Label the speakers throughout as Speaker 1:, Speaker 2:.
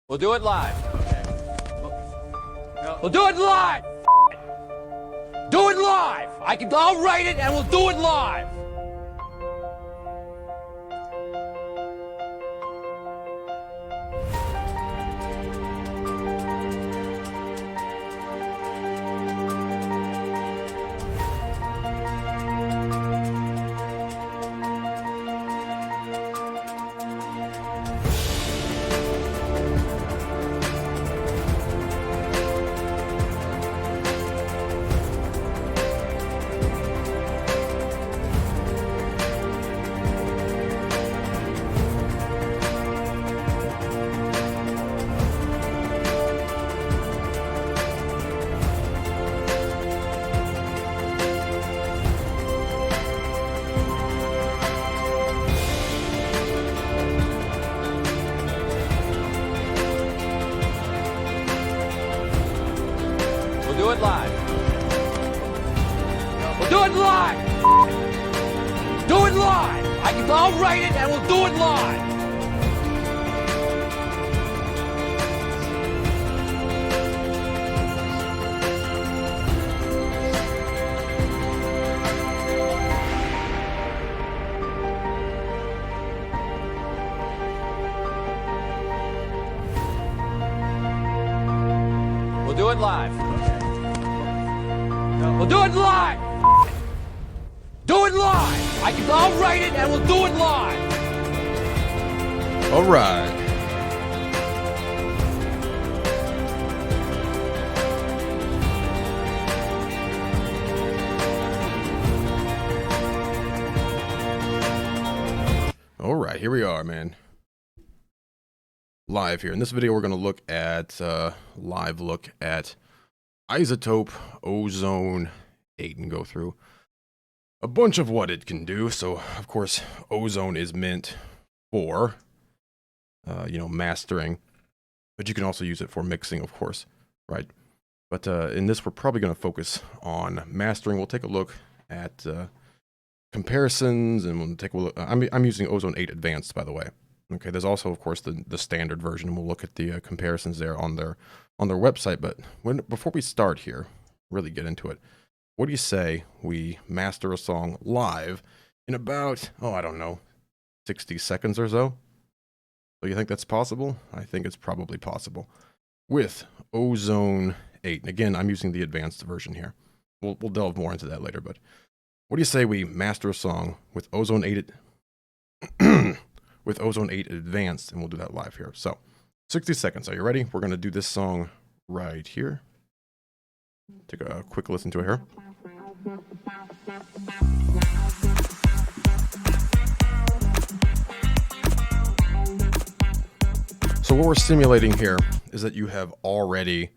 Speaker 1: We'll do it live. Okay. We'll do it live. Do it live. I'll write it and we'll do it live. Do it live. We'll do it live. Do it live. I'll write it and we'll do it live. We'll do it live. We'll do it live! Do it live! I'll write it and we'll do it live!
Speaker 2: All right. All right, here we are, man. Live here. In this video, we're going to look at, live look at iZotope Ozone 8 and go through a bunch of what it can do. So, of course, ozone is meant for, mastering, but you can also use it for mixing, of course, right? But in this, we're probably going to focus on mastering. We'll take a look at comparisons, and we'll take a look. I'm using Ozone 8 Advanced, by the way. Okay, there's also, of course, the standard version, and we'll look at the comparisons there on their website. But before we start here, really get into it, what do you say we master a song live in about, I don't know, 60 seconds or so? So you think that's possible? I think it's probably possible with Ozone 8. And again, I'm using the advanced version here. We'll delve more into that later, but what do you say we master a song with Ozone 8 with Ozone 8 Advanced, and we'll do that live here. So 60 seconds. Are you ready? We're going to do this song right here. Take a quick listen to it here. So what we're simulating here is that you have already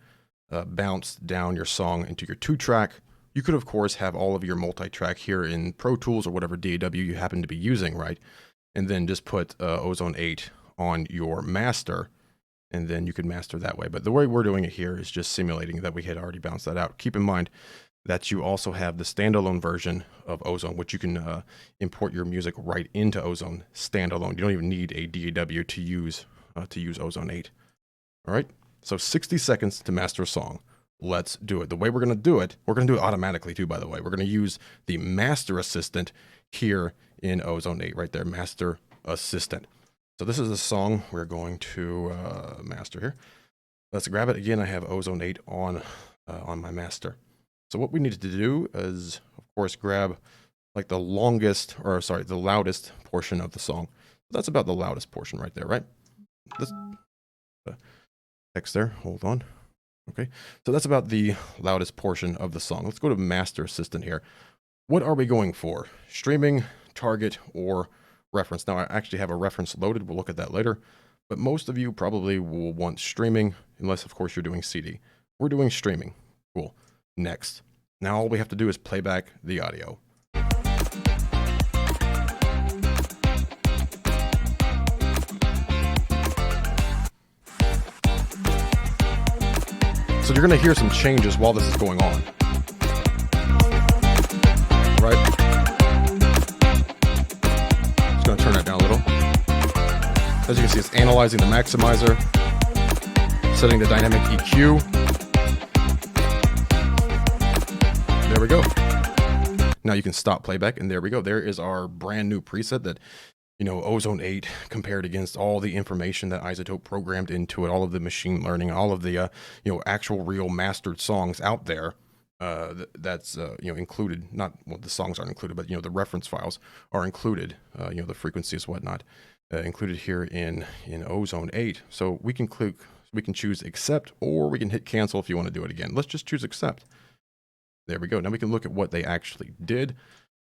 Speaker 2: bounced down your song into your 2-track. You could, of course, have all of your multi-track here in Pro Tools or whatever DAW you happen to be using, right? And then just put Ozone 8 on your master, and then you can master that way. But the way we're doing it here is just simulating that we had already bounced that out. Keep in mind that you also have the standalone version of Ozone, which you can import your music right into Ozone standalone. You don't even need a DAW to use Ozone 8. All right, so 60 seconds to master a song. Let's do it. The way we're going to do it automatically too, by the way. We're going to use the Master Assistant here in Ozone 8, right there, Master Assistant. So this is a song we're going to master here. Let's grab it. Again, I have Ozone 8 on my master. So what we need to do is, of course, grab like the loudest portion of the song. That's about the loudest portion right there, right? This text there, hold on. Okay, so that's about the loudest portion of the song. Let's go to Master Assistant here. What are we going for? Streaming, target, or reference? Now, I actually have a reference loaded. We'll look at that later. But most of you probably will want streaming, unless, of course, you're doing CD. We're doing streaming. Cool. Next. Now, all we have to do is play back the audio. So you're going to hear some changes while this is going on. Right? Just going to turn that down a little. As you can see, it's analyzing the maximizer. setting the dynamic EQ. There we go. Now you can stop playback, and there we go. There is our brand new preset that, you know, Ozone 8 compared against all the information that iZotope programmed into it, all of the machine learning, all of the, you know, actual real mastered songs out there. That's you know, included. Not, well, the songs aren't included, but, you know, the reference files are included. You know, the frequencies, whatnot, included here in Ozone 8. So we can click, we can choose accept, or we can hit cancel if you want to do it again. Let's just choose accept. There we go. Now we can look at what they actually did.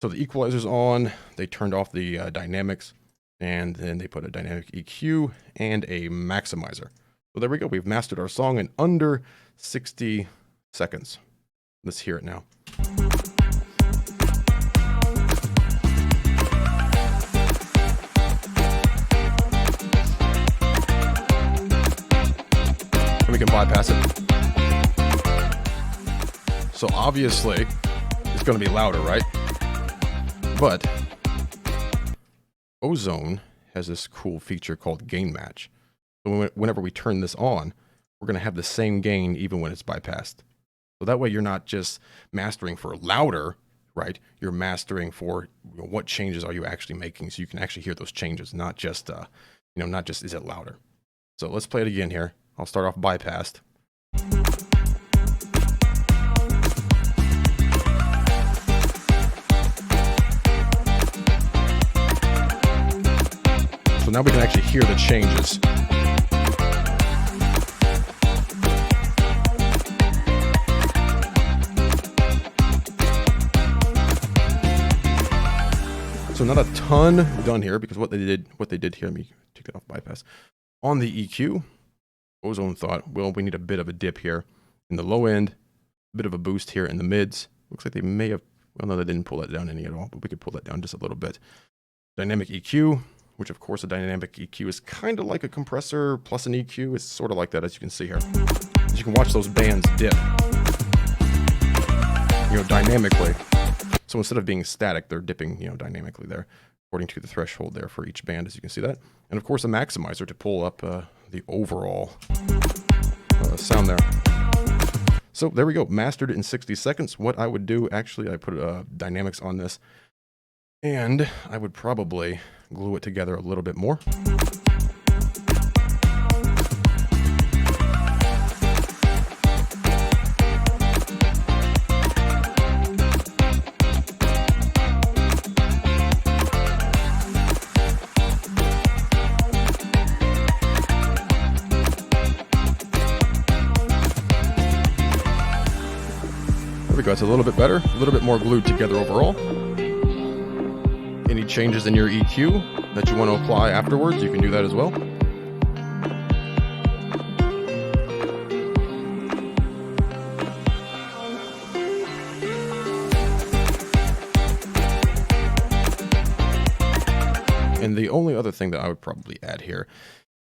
Speaker 2: So the equalizer's on, they turned off the dynamics, and then they put a dynamic EQ and a maximizer. So there we go. We've mastered our song in under 60 seconds. Let's hear it now. And we can bypass it. So obviously, it's going to be louder, right? But Ozone has this cool feature called gain match. So whenever we turn this on, we're going to have the same gain even when it's bypassed. So that way you're not just mastering for louder, right? You're mastering for, you know, what changes are you actually making, so you can actually hear those changes, not just, you know, not just is it louder. So let's play it again here. I'll start off bypassed. So now we can actually hear the changes. So not a ton done here, because what they did here, let me take it off bypass. On the EQ, Ozone thought, well, we need a bit of a dip here in the low end, a bit of a boost here in the mids. Looks like they may have, well, no, they didn't pull that down any at all, but we could pull that down just a little bit. Dynamic EQ, which of course a dynamic EQ is kind of like a compressor plus an EQ. It's sort of like that, as you can see here. As you can watch those bands dip, you know, dynamically. So instead of being static, they're dipping, you know, dynamically there, according to the threshold there for each band, as you can see that. And of course a maximizer to pull up the overall sound there. So there we go, mastered it in 60 seconds. What I would do, actually, I put dynamics on this, and I would probably glue it together a little bit more. There we go, it's a little bit better, a little bit more glued together overall. Any changes in your EQ that you want to apply afterwards, you can do that as well. And the only other thing that I would probably add here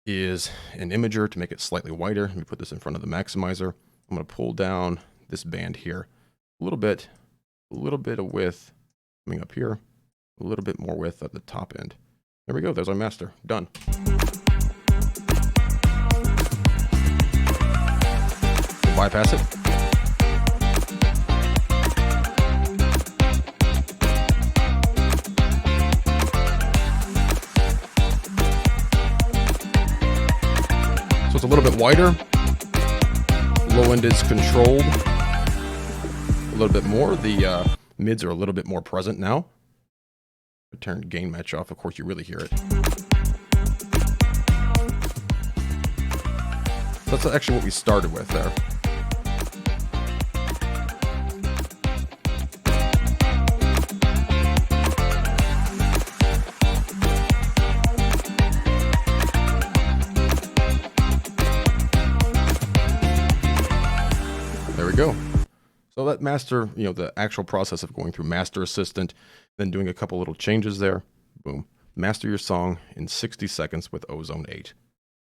Speaker 2: is an imager to make it slightly wider. Let me put this in front of the maximizer. I'm going to pull down this band here a little bit of width coming up here, a little bit more width at the top end. There we go. There's our master. Done. We'll bypass it. So it's a little bit wider. Low end is controlled a little bit more. The mids are a little bit more present now. I turn gain match off. Of course, you really hear it. So that's actually what we started with there. There we go. So that master, you know, the actual process of going through Master Assistant, then doing a couple little changes there, boom. Master your song in 60 seconds with Ozone 8.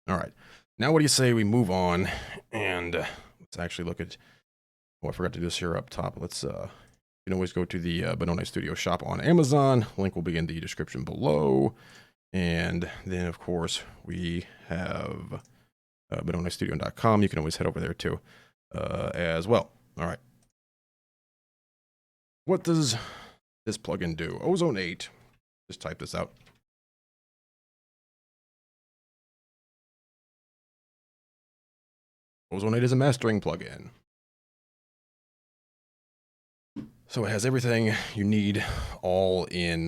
Speaker 2: All right. Now what do you say we move on and let's actually look at, oh, I forgot to do this here up top. Let's, you can always go to the BenoniStudio shop on Amazon. Link will be in the description below. And then, of course, we have BenoniStudio.com. You can always head over there too as well. All right. What does this plugin do? Ozone 8. Just type this out. Ozone 8 is a mastering plugin. So it has everything you need all in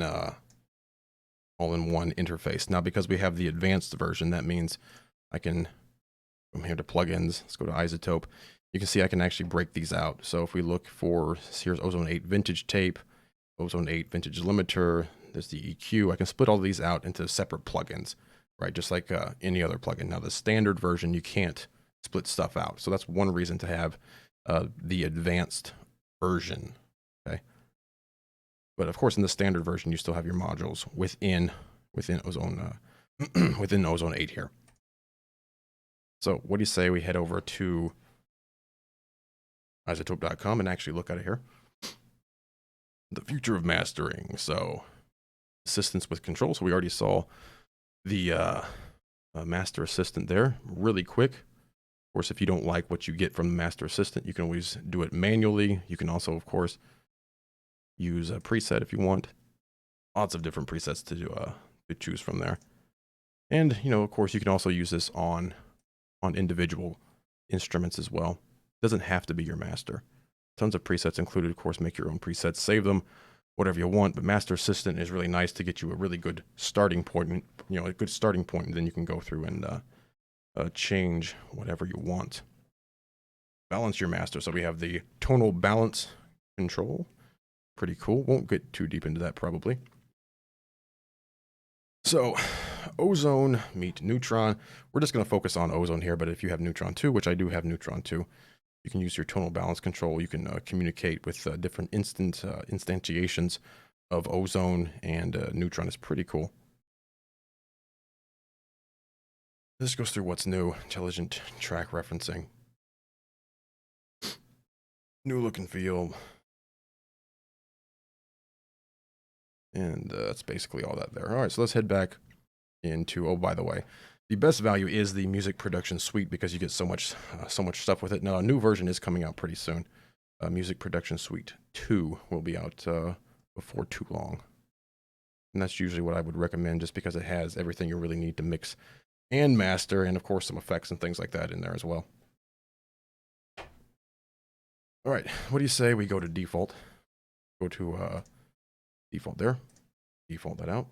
Speaker 2: one interface. Now, because we have the advanced version, that means I can come here to plugins. Let's go to iZotope. You can see I can actually break these out. So if we look for, here's Ozone 8 Vintage Tape, Ozone 8 Vintage Limiter, there's the EQ. I can split all these out into separate plugins, right? Just like any other plugin. Now, the standard version, you can't split stuff out. So that's one reason to have the advanced version. Okay, but of course, in the standard version, you still have your modules within Ozone within Ozone 8 here. So, what do you say we head over to iZotope.com and actually look at it here? The future of mastering. So, assistance with control. So we already saw the master assistant there. Really quick. Of course, if you don't like what you get from the master assistant, you can always do it manually. You can also, of course, use a preset if you want. Lots of different presets to choose from there. And, you know, of course, you can also use this on individual instruments as well. Doesn't have to be your master. Tons of presets included. Of course, make your own presets, save them, whatever you want. But Master Assistant is really nice to get you a really good starting point. You know, a good starting point, and then you can go through and change whatever you want. Balance your master. So we have the Tonal Balance control. Pretty cool. Won't get too deep into that probably. So, Ozone meet Neutron. We're just going to focus on Ozone here, but if you have Neutron 2, which I do have Neutron 2, you can use your tonal balance control. You can communicate with different instantiations of Ozone, and Neutron is pretty cool. This goes through what's new. Intelligent track referencing. New look and feel. And that's basically all that there. All right, so let's head back into, oh, by the way, the best value is the music production suite because you get so much stuff with it. Now, a new version is coming out pretty soon. Music Production Suite 2 will be out before too long. And that's usually what I would recommend just because it has everything you really need to mix and master, and of course some effects and things like that in there as well. All right, what do you say we go to default? Go to default there. Default that out.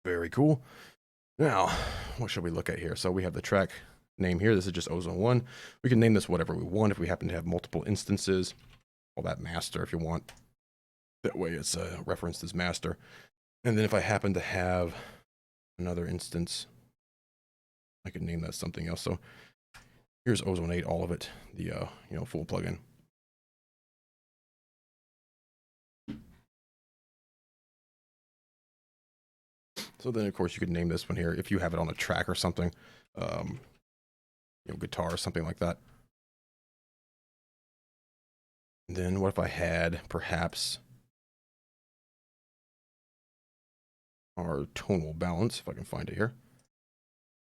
Speaker 2: Very cool. Now, what should we look at here? So we have the track name here. This is just Ozone 1. We can name this whatever we want if we happen to have multiple instances. Call that master if you want. That way it's referenced as master. And then if I happen to have another instance, I could name that something else. So here's Ozone 8, all of it, the full plugin. So then, of course, you could name this one here if you have it on a track or something, guitar or something like that. And then what if I had perhaps our tonal balance, if I can find it here.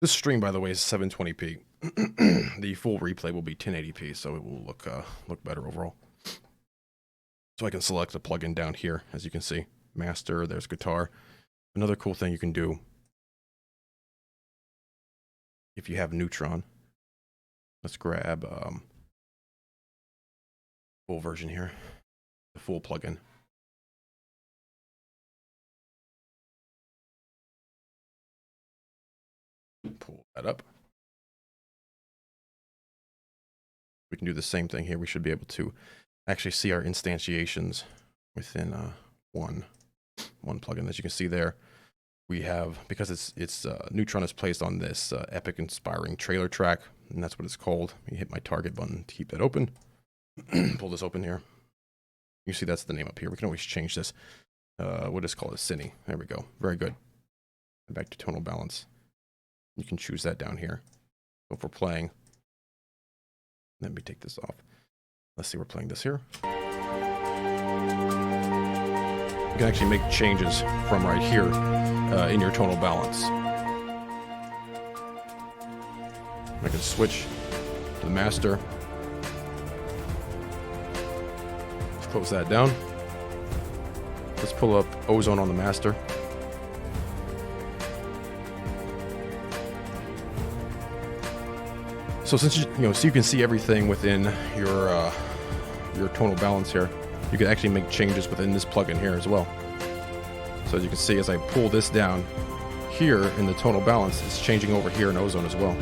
Speaker 2: This stream, by the way, is 720p. The full replay will be 1080p, so it will look better overall. So I can select a plugin down here, as you can see. Master, there's guitar. Another cool thing you can do, if you have Neutron, let's grab full version here, the full plugin. Pull that up. We can do the same thing here. We should be able to actually see our instantiations within one plugin. As you can see there, we have, because it's Neutron is placed on this epic inspiring trailer track, and that's what it's called. You hit my target button to keep that open. Pull this open here. You see that's the name up here. We can always change this. We'll just call it Cine. There we go. Very good. And back to tonal balance. You can choose that down here. So if we're playing, let me take this off. Let's see, we're playing this here. You can actually make changes from right here in your tonal balance. I can switch to the master. Let's close that down. Let's pull up Ozone on the master. So since so you can see everything within your tonal balance here, you can actually make changes within this plugin here as well. So as you can see, as I pull this down here in the tonal balance, it's changing over here in Ozone as well.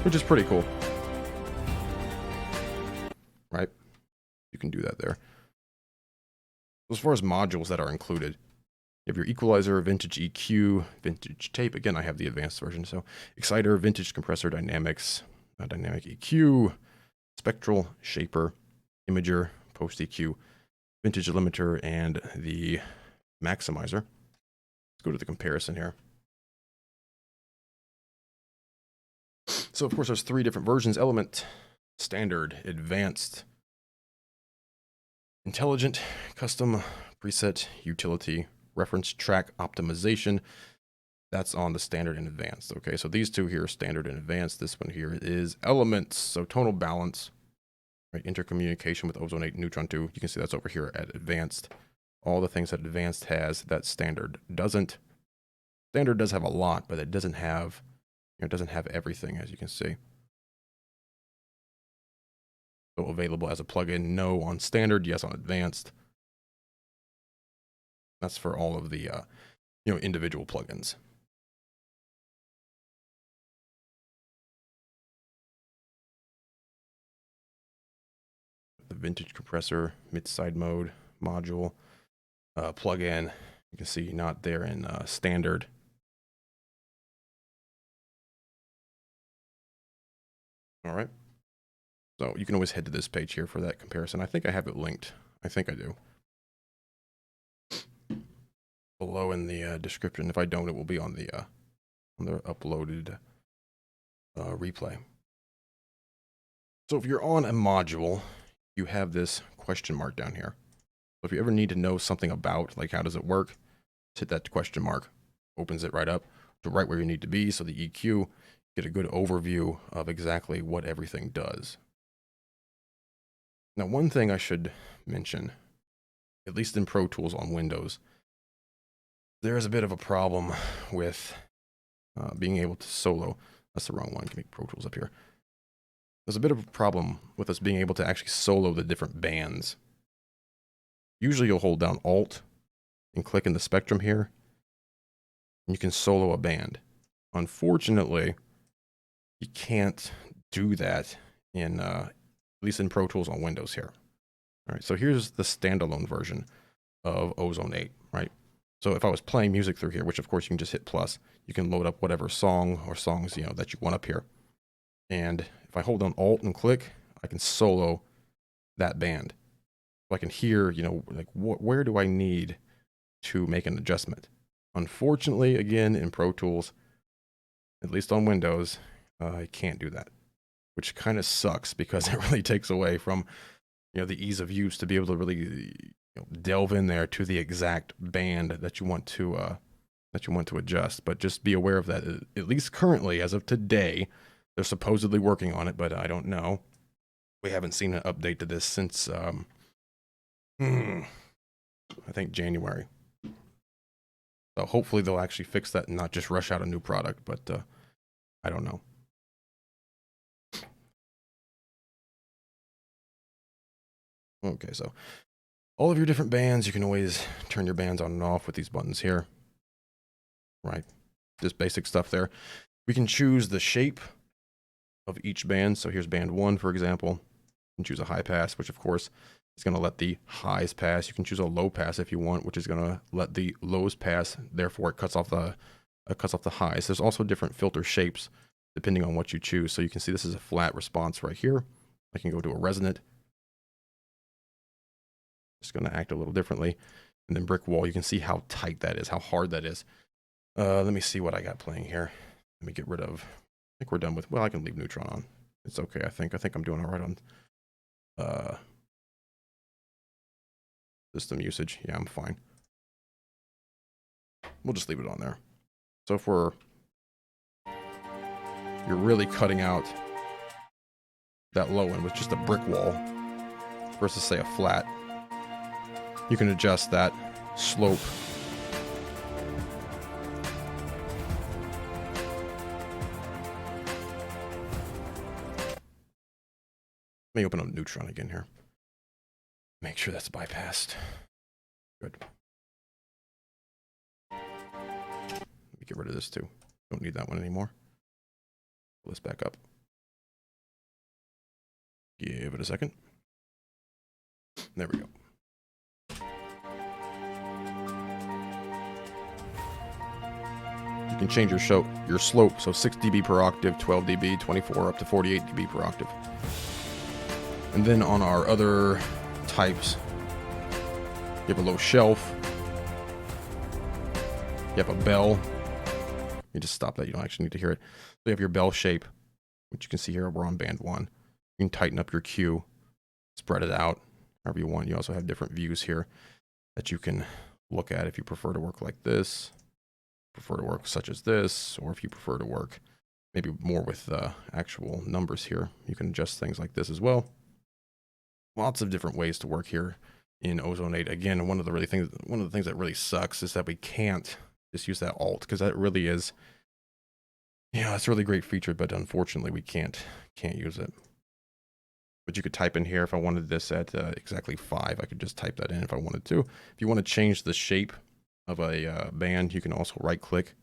Speaker 2: Which is pretty cool. Right? You can do that there. As far as modules that are included, you have your equalizer, vintage EQ, vintage tape. Again, I have the advanced version. So exciter, vintage compressor, dynamics, dynamic EQ, spectral shaper, imager, post EQ, vintage limiter, and the maximizer. Let's go to the comparison here. So of course there's 3 different versions: element, standard, advanced, intelligent, custom, preset, utility, reference track optimization. That's on the standard and advanced. Okay, so these 2 here are standard and advanced. This one here is elements. So tonal balance, right? Intercommunication with Ozone 8, Neutron 2. You can see that's over here at advanced. All the things that advanced has that standard doesn't. Standard does have a lot, but it doesn't have, it doesn't have everything, as you can see. So available as a plugin, no on standard, yes on advanced. That's for all of the individual plugins. The vintage compressor, mid-side mode, module, plugin. You can see not there in standard. All right. So you can always head to this page here for that comparison. I think I have it linked. I think I do. Below in the description. If I don't, it will be on the uploaded replay. So if you're on a module, you have this question mark down here. So if you ever need to know something about, like, how does it work, just hit that question mark. Opens it right up to right where you need to be. So the EQ, get a good overview of exactly what everything does. Now, one thing I should mention, at least in Pro Tools on Windows, there is a bit of a problem with being able to solo. That's the wrong one. Give me Pro Tools up here. There's a bit of a problem with us being able to actually solo the different bands. Usually you'll hold down Alt and click in the spectrum here, and you can solo a band. Unfortunately, you can't do that in, at least in Pro Tools on Windows here. All right, so here's the standalone version of Ozone 8, right? So if I was playing music through here, which of course you can just hit plus, you can load up whatever song or songs, that you want up here. And if I hold down Alt and click, I can solo that band. So I can hear, like, where do I need to make an adjustment? Unfortunately, again, in Pro Tools, at least on Windows, I can't do that, which kind of sucks because it really takes away from, the ease of use to be able to really delve in there to the exact band that you want to adjust. But just be aware of that. At least currently, as of today, they're supposedly working on it, but I don't know. We haven't seen an update to this since I think January. So hopefully they'll actually fix that and not just rush out a new product, but I don't know. Okay, so all of your different bands, you can always turn your bands on and off with these buttons here. Right, just basic stuff there. We can choose the shape of each band. So here's band 1, for example. You can choose a high pass, which of course is going to let the highs pass. You can choose a low pass if you want, which is going to let the lows pass. Therefore, it cuts off the highs. There's also different filter shapes depending on what you choose. So you can see this is a flat response right here. I can go to a resonant. It's going to act a little differently. And then brick wall, you can see how tight that is, how hard that is. Let me see what I got playing here. Let me get rid of, I think we're done with, well, I can leave Neutron on. It's okay, I think I'm doing all right on system usage. Yeah, I'm fine. we'll just leave it on there. So if you're really cutting out that low end with just a brick wall versus say a flat, you can adjust that slope. Let me open up Neutron again here. Make sure that's bypassed. Good. Let me get rid of this too. Don't need that one anymore. Pull this back up. Give it a second. There we go. You can change your slope, so 6 dB per octave, 12 dB, 24, up to 48 dB per octave. And then on our other types, you have a low shelf, you have a bell. You just stop that, you don't actually need to hear it. So you have your bell shape, which you can see here, we're on band 1. You can tighten up your Q, spread it out however you want. You also have different views here that you can look at if you prefer to work like this, prefer to work such as this, or if you prefer to work maybe more with actual numbers here. You can adjust things like this as well. Lots of different ways to work here in Ozone 8. Again, one of the things that really sucks is that we can't just use that alt, because that really is, yeah, it's a really great feature, but unfortunately we can't use it. But you could type in here if I wanted this at exactly 5, I could just type that in if I wanted to. If you want to change the shape of a band, you can also right click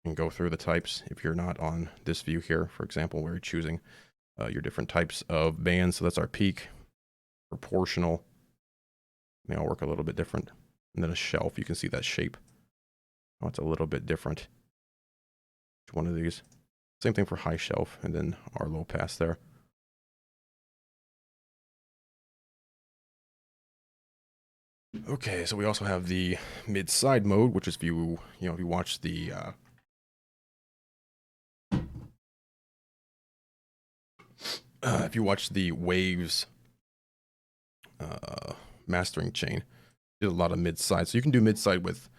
Speaker 2: and go through the types if you're not on this view here, for example, where you're choosing your different types of bands. So that's our peak, proportional, they all work a little bit different. And then a shelf, you can see that shape. Oh, it's a little bit different. Each one of these. Same thing for high shelf, and then our low pass there. Okay, so we also have the mid-side mode, which is if you watch the if you watch the Waves mastering chain, did a lot of mid-side. So you can do mid-side with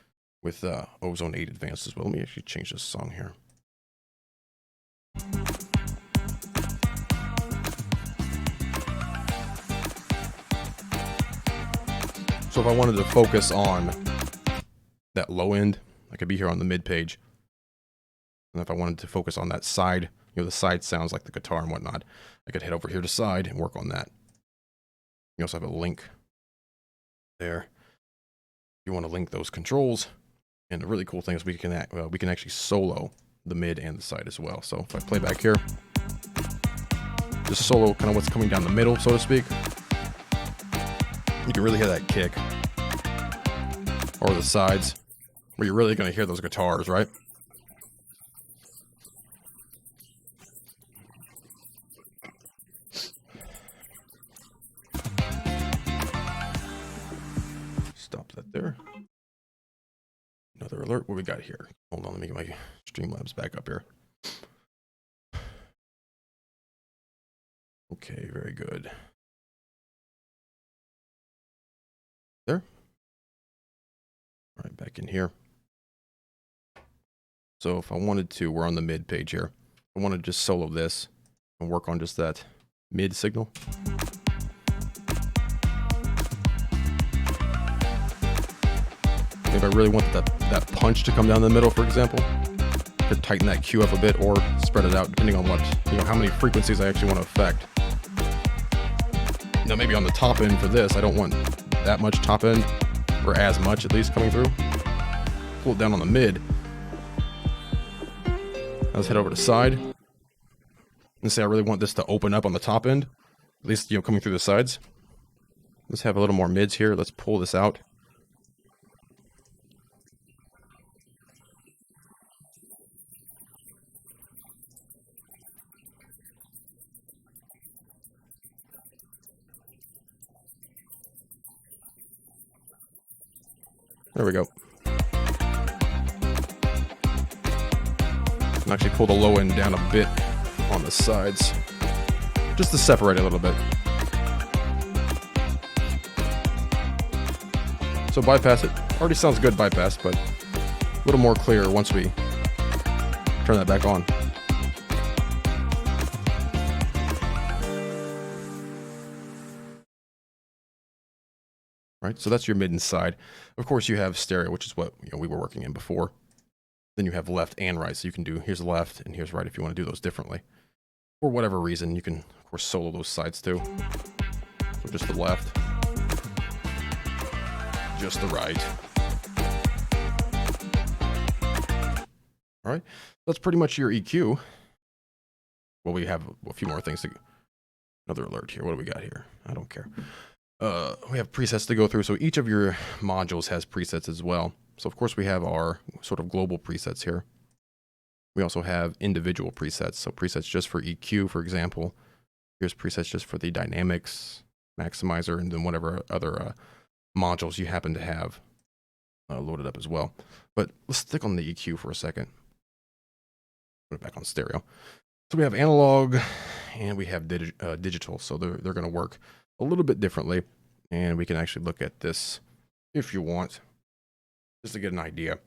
Speaker 2: Ozone 8 Advanced as well. Let me actually change this song here. So if I wanted to focus on that low end, I could be here on the mid page. And if I wanted to focus on that side, the side sounds like the guitar and whatnot, I could head over here to side and work on that. You also have a link there. You want to link those controls. And the really cool thing is we can actually solo the mid and the side as well. So if I play back here, just solo kind of what's coming down the middle, so to speak. You can really hear that kick. Or the sides, where you're really going to hear those guitars, right? Stop that there. Another alert. What we got here? Hold on, let me get my Streamlabs back up here. Okay, very good. There. All right, back in here. So if I wanted to, we're on the mid page here. I want to just solo this and work on just that mid signal. If I really want that punch to come down the middle, for example, I could tighten that Q up a bit or spread it out depending on what, how many frequencies I actually want to affect. Now maybe on the top end for this, I don't want that much top end, or as much at least coming through. Pull it down on the mid. Let's head over to side. And say I really want this to open up on the top end, at least coming through the sides. Let's have a little more mids here. Let's pull this out. There we go. And actually pull the low end down a bit on the sides, just to separate a little bit. So bypass it. Already sounds good bypass, but a little more clear once we turn that back on. Right, so that's your mid and side. Of course, you have stereo, which is what we were working in before. Then you have left and right, so you can do here's left and here's right if you want to do those differently. For whatever reason, you can, of course, solo those sides too. So just the left, just the right. All right, that's pretty much your EQ. Well, we have a few more things to go. Another alert here. What do we got here? I don't care. We have presets to go through. So each of your modules has presets as well. So of course we have our sort of global presets here. We also have individual presets. So presets just for EQ, for example. Here's presets just for the dynamics, maximizer, and then whatever other modules you happen to have loaded up as well. But let's stick on the EQ for a second. Put it back on stereo. So we have analog and we have digital. So they're going to work a little bit differently. And we can actually look at this if you want, just to get an idea.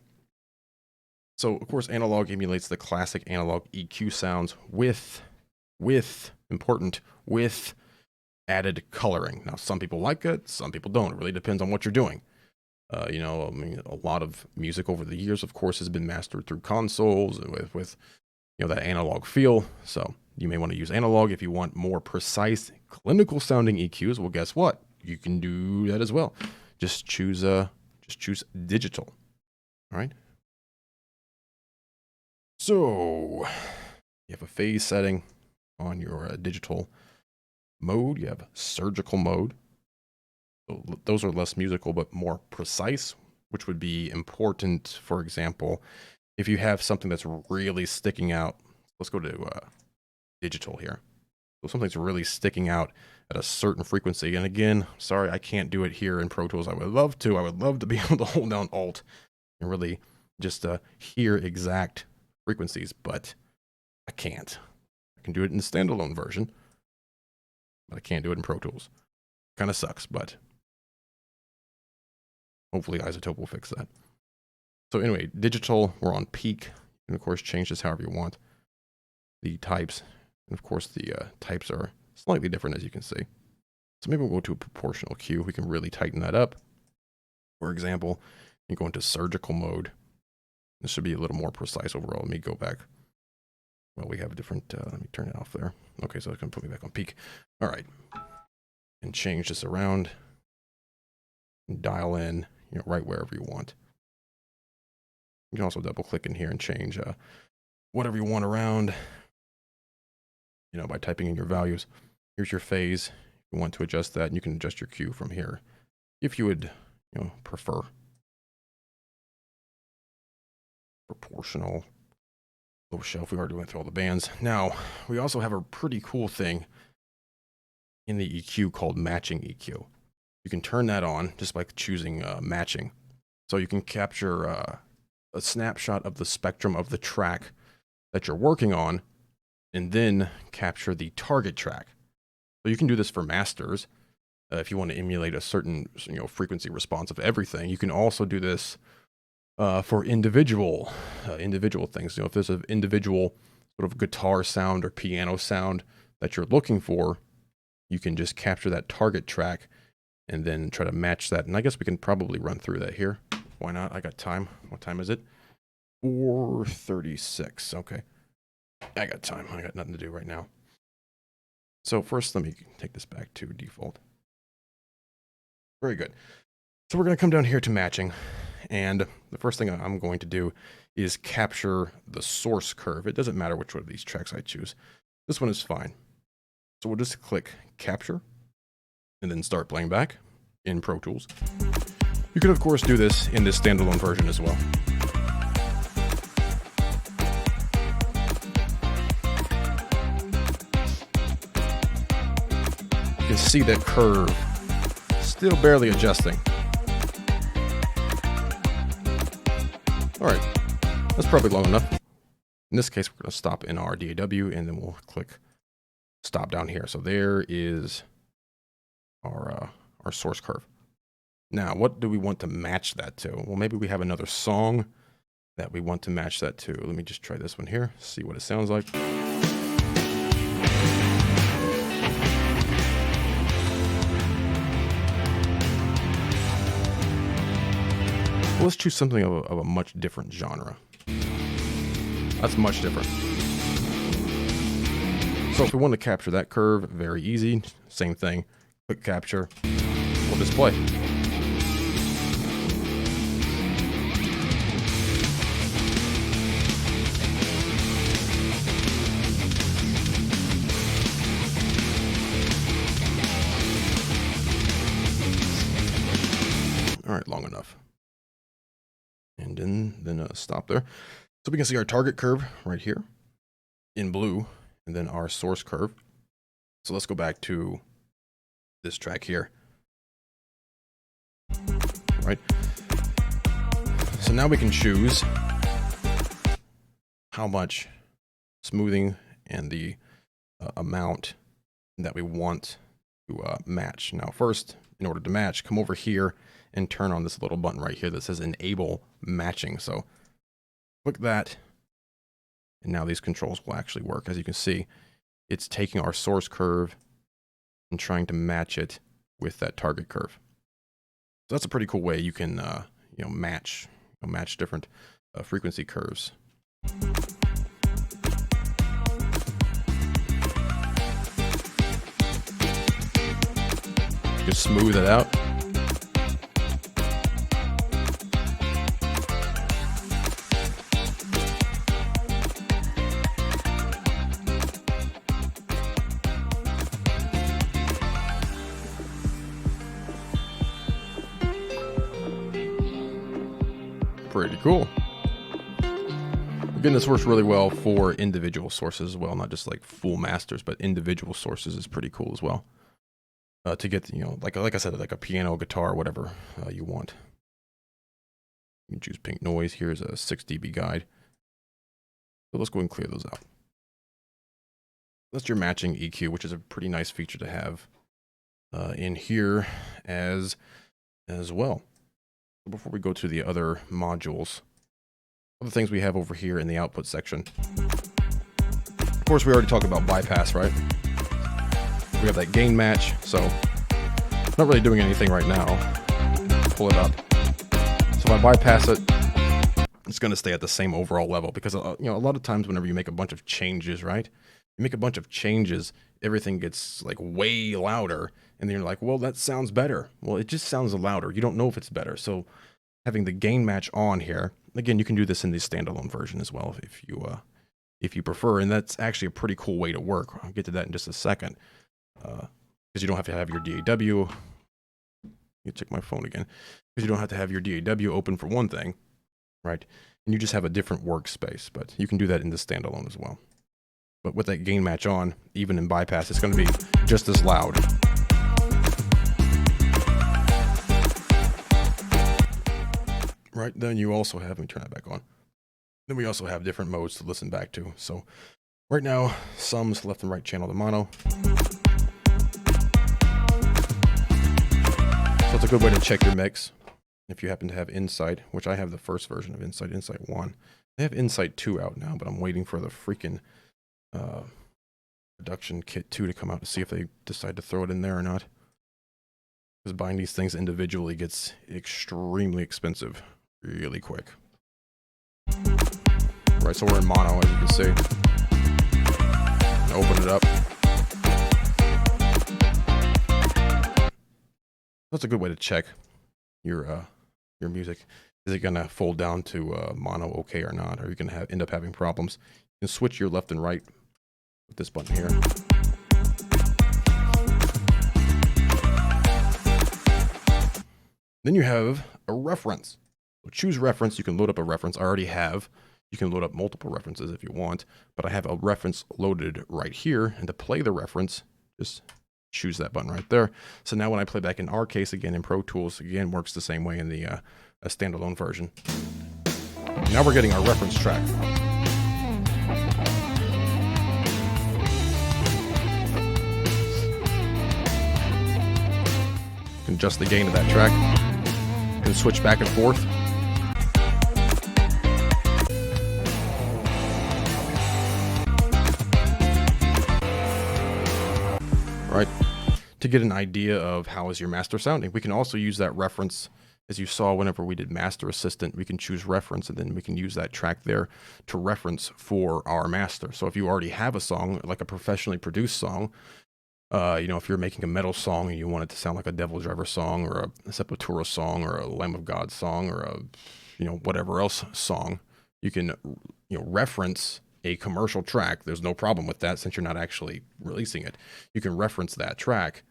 Speaker 2: So of course, analog emulates the classic analog EQ sounds with added coloring. Now, some people like it, some people don't. It really depends on what you're doing. I mean, a lot of music over the years, of course, has been mastered through consoles with that analog feel. So you may want to use analog if you want more precise, clinical sounding EQs. Well, guess what? You can do that as well. Just choose digital. All right. So you have a phase setting on your digital mode. You have surgical mode. So those are less musical, but more precise, which would be important. For example, if you have something that's really sticking out, let's go to digital here. So something's really sticking out at a certain frequency. And again, sorry, I can't do it here in Pro Tools. I would love to. I would love to be able to hold down Alt and really just hear exact frequencies, but I can't. I can do it in the standalone version, but I can't do it in Pro Tools. Kind of sucks, but hopefully iZotope will fix that. So anyway, digital, we're on peak. And of course, change this however you want. The types, and of course, the types are slightly different, as you can see. So maybe we'll go to a proportional Q. We can really tighten that up. For example, you go into surgical mode. This should be a little more precise overall. Let me go back. Well, we have a different, let me turn it off there. Okay, so it's going to put me back on peak. All right. And change this around. And dial in, right wherever you want. You can also double click in here and change whatever you want around, by typing in your values. Here's your phase. If you want to adjust that, and you can adjust your Q from here if you would, prefer. Proportional, low shelf. We already went through all the bands. Now, we also have a pretty cool thing in the EQ called matching EQ. You can turn that on just by choosing matching. So you can capture a snapshot of the spectrum of the track that you're working on, and then capture the target track. So you can do this for masters. If you want to emulate a certain frequency response of everything, you can also do this for individual things. If there's an individual sort of guitar sound or piano sound that you're looking for, you can just capture that target track and then try to match that. And I guess we can probably run through that here. Why not? I got time. What time is it? 4:36. Okay. I got time. I got nothing to do right now. So first, let me take this back to default. Very good. So we're going to come down here to matching. And the first thing I'm going to do is capture the source curve. It doesn't matter which one of these tracks I choose. This one is fine. So we'll just click capture and then start playing back in Pro Tools. You can, of course, do this in this standalone version as well. You can see that curve still barely adjusting. All right, that's probably long enough. In this case, we're going to stop in our DAW, and then we'll click stop down here. So there is our source curve. Now, what do we want to match that to? Well, maybe we have another song that we want to match that to. Let me just try this one here, see what it sounds like. Well, let's choose something of a much different genre. That's much different. So if we want to capture that curve, very easy. Same thing, click capture, we'll display. All right, long enough. And then stop there. So we can see our target curve right here in blue, and then our source curve. So let's go back to this track here. Right. So now we can choose how much smoothing and the amount that we want to match. Now first, in order to match, come over here and turn on this little button right here that says enable matching. So click that, and now these controls will actually work. As you can see, it's taking our source curve and trying to match it with that target curve. So that's a pretty cool way you can match different frequency curves. Just smooth it out. Pretty cool. Again, this works really well for individual sources as well, not just like full masters, but individual sources is pretty cool as well. To get, like I said, like a piano, guitar, whatever you want. You can choose pink noise. Here's a 6 dB guide. So let's go and clear those out. That's your matching EQ, which is a pretty nice feature to have in here as well. Before we go to the other modules, other things we have over here in the output section. Of course, we already talked about bypass, right? We have that gain match, so not really doing anything right now. Pull it up. So if I bypass it, it's going to stay at the same overall level because, a lot of times whenever you make a bunch of changes, right? You make a bunch of changes, everything gets like way louder, and then you're like, well, that sounds better. Well, it just sounds louder. You don't know if it's better. So having the gain match on here, again, you can do this in the standalone version as well if you prefer, and that's actually a pretty cool way to work. I'll get to that in just a second, because you don't have to have your DAW. You check my phone again, because you don't have to have your DAW open for one thing, right? And you just have a different workspace, but you can do that in the standalone as well. But with that gain match on, even in bypass, it's going to be just as loud. Right, then you also have, let me turn that back on. Then we also have different modes to listen back to. So right now, sums, left and right channel to mono. So it's a good way to check your mix. If you happen to have Insight, which I have the first version of Insight, Insight 1. They have Insight 2 out now, but I'm waiting for the freaking production kit 2 to come out to see if they decide to throw it in there or not. Because buying these things individually gets extremely expensive really quick. Right, so we're in mono, as you can see. Open it up. That's a good way to check your music. Is it gonna fold down to mono okay or not? Or are you gonna end up having problems? You can switch your left and right with this button here. Then you have a reference. So choose reference. You can load up a reference. I already have. You can load up multiple references if you want, but I have a reference loaded right here. And to play the reference, just choose that button right there. So now when I play back in our case, again, in Pro Tools, again, works the same way in the a standalone version. Now we're getting our reference track. You can adjust the gain of that track. You can switch back and forth. to get an idea of how is your master sounding. We can also use that reference, as you saw whenever we did Master Assistant. We can choose reference, and then we can use that track there to reference for our master. So if you already have a song, like a professionally produced song, you know, if you're making a metal song and you want it to sound like a Devil Driver song or a Sepultura song or a Lamb of God song or a, you know, whatever else song, you can, you know, reference a commercial track. There's no problem with that since you're not actually releasing it. You can reference that track,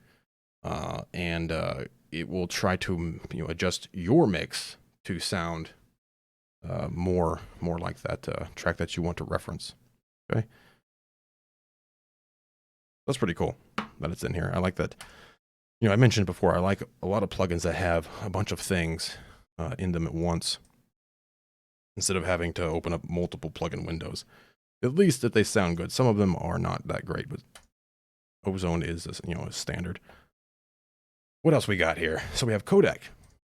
Speaker 2: and it will try to, you know, adjust your mix to sound more like that track that you want to reference. Okay, that's pretty cool that it's in here. I like that. You know, I mentioned before, I like a lot of plugins that have a bunch of things in them at once, instead of having to open up multiple plugin windows. At least if they sound good. Some of them are not that great, but Ozone is, you know, a standard. What else we got here? So we have Codec.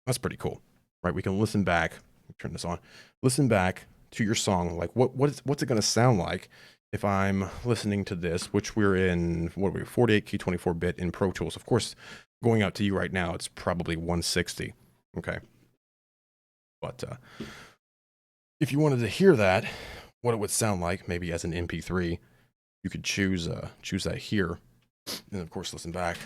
Speaker 2: That's pretty cool, right? We can listen back. Turn this on. Listen back to your song. Like, what's it going to sound like if I'm listening to this? Which we're in, what are we? 48 key 24-bit in Pro Tools. Of course, going out to you right now, it's probably 160. Okay, but if you wanted to hear that, what it would sound like, maybe as an MP3, you could choose that here, and of course listen back.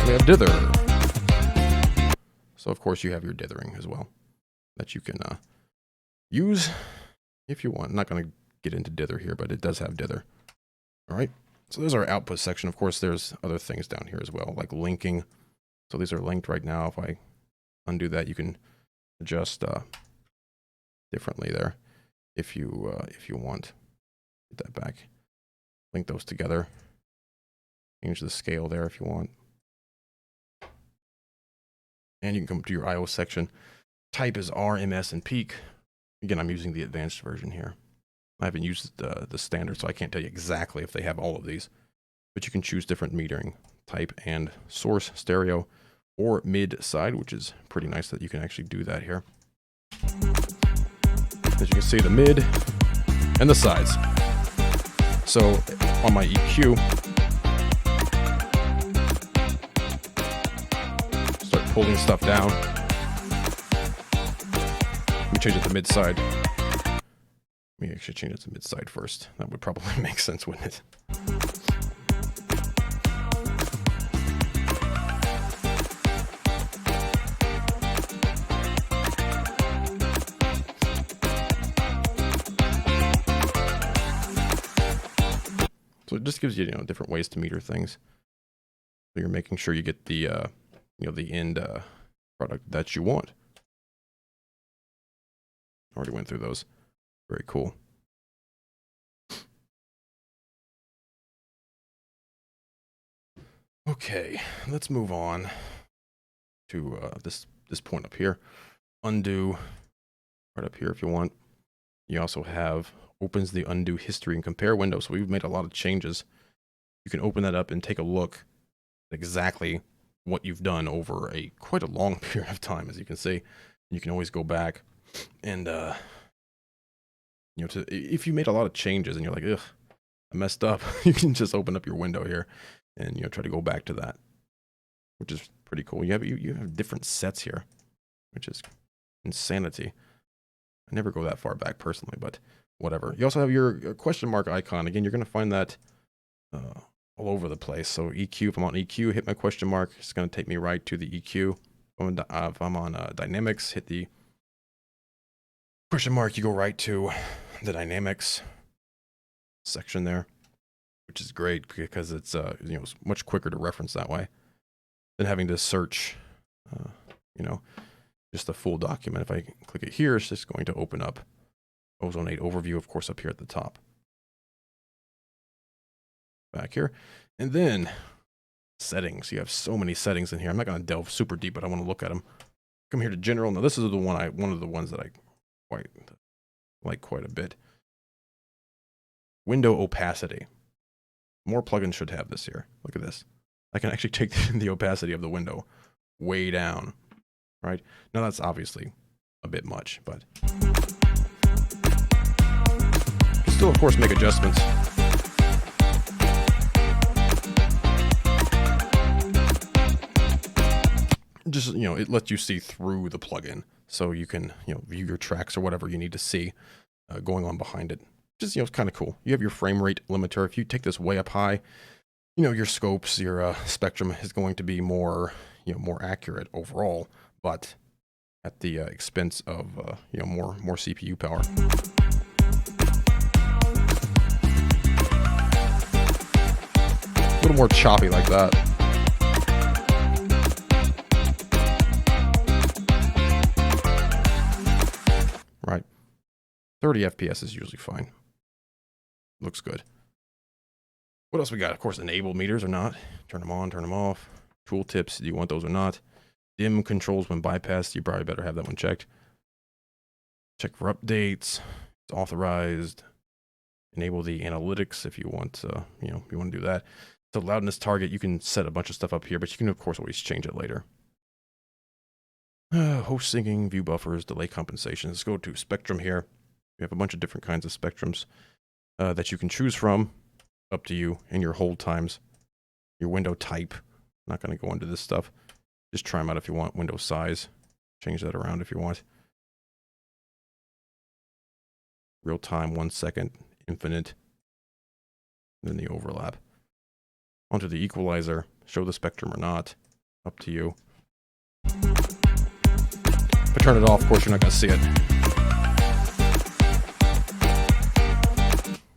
Speaker 2: We have dither. So of course you have your dithering as well, that you can use if you want. I'm not going to get into dither here, but it does have dither. All right, so there's our output section. Of course, there's other things down here as well, like linking. So these are linked right now. If I undo that, you can adjust differently there if you want. Get that back. Link those together. Change the scale there if you want. And you can come to your I/O section. Type is R, MS, and peak. Again, I'm using the advanced version here. I haven't used the standard, so I can't tell you exactly if they have all of these. But you can choose different metering, type and source, stereo, or mid-side, which is pretty nice that you can actually do that here. As you can see, the mid and the sides. So on my EQ, start pulling stuff down. Let me change it to mid-side. Let me actually change it to mid-side first. That would probably make sense, wouldn't it? So it just gives you, different ways to meter things. So you're making sure you get the, the end product that you want. Already went through those. Very cool. Okay, let's move on to this point up here. Undo right up here if you want. You also have opens the undo history and compare window. So we've made a lot of changes. You can open that up and take a look at exactly what you've done over quite a long period of time, as you can see. You can always go back and if you made a lot of changes and you're like, ugh, I messed up, you can just open up your window here and try to go back to that, which is pretty cool. You have different sets here, which is insanity. I never go that far back personally, but whatever. You also have your question mark icon. Again, you're going to find that all over the place. So EQ, if I'm on EQ, hit my question mark. It's going to take me right to the EQ. If I'm on dynamics, hit the question mark. You go right to the dynamics section there, which is great because it's it's much quicker to reference that way than having to search just the full document. If I click it here, it's just going to open up Ozone 8 overview, of course, up here at the top. Back here. And then settings. You have so many settings in here. I'm not going to delve super deep, but I want to look at them. Come here to general. Now this is one of the ones that I like quite a bit. Window opacity. More plugins should have this here. Look at this. I can actually take the opacity of the window way down, right? Now that's obviously a bit much, but you can still, of course, make adjustments. Just, you know, it lets you see through the plugin, so you can, you know, view your tracks or whatever you need to see going on behind it. Just, you know, it's kind of cool. You have your frame rate limiter. If you take this way up high, you know, your scopes, your spectrum is going to be more, you know, more accurate overall, but at the expense of, you know, more CPU power. A little more choppy like that. Right. 30 FPS is usually fine. Looks good. What else we got? Of course, enable meters or not. Turn them on, turn them off. Tooltips, do you want those or not? Dim controls when bypassed. You probably better have that one checked. Check for updates. It's authorized. Enable the analytics if you want, you know, if you want to do that. So loudness target, you can set a bunch of stuff up here, but you can, of course, always change it later. Host syncing, view buffers, delay compensation. Let's go to spectrum here. We have a bunch of different kinds of spectrums that you can choose from. Up to you, and your hold times, your window type. I'm not going to go into this stuff. Just try them out if you want. Window size. Change that around if you want. Real time, 1 second, infinite. And then the overlap. Onto the equalizer. Show the spectrum or not. Up to you. If I turn it off, of course, you're not going to see it.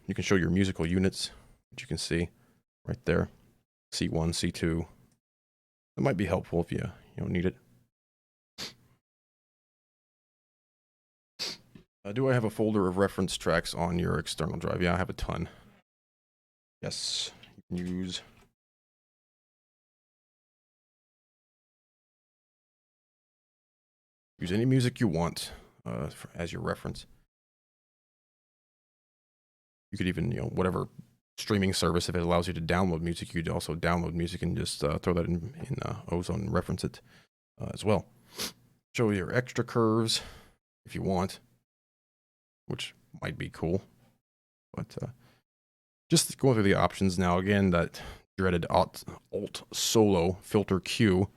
Speaker 2: You can show your musical units, which you can see right there. C1, C2. That might be helpful if you don't need it. Do I have a folder of reference tracks on your external drive? Yeah, I have a ton. Yes, you can use any music you want as your reference. You could even, you know, whatever streaming service, if it allows you to download music, you could also download music and just throw that in Ozone and reference it as well. Show your extra curves if you want, which might be cool. But just going through the options now. Again, that dreaded Alt Solo filter Q,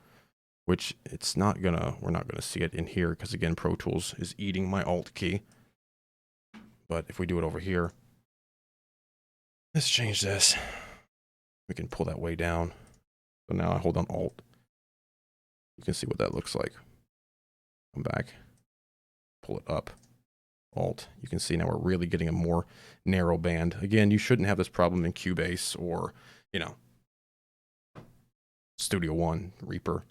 Speaker 2: which we're not gonna see it in here because again, Pro Tools is eating my Alt key. But if we do it over here. Let's change this. We can pull that way down. So now I hold on Alt. You can see what that looks like. Come back. Pull it up. Alt. You can see now we're really getting a more narrow band. Again, you shouldn't have this problem in Cubase or, you know, Studio One, Reaper,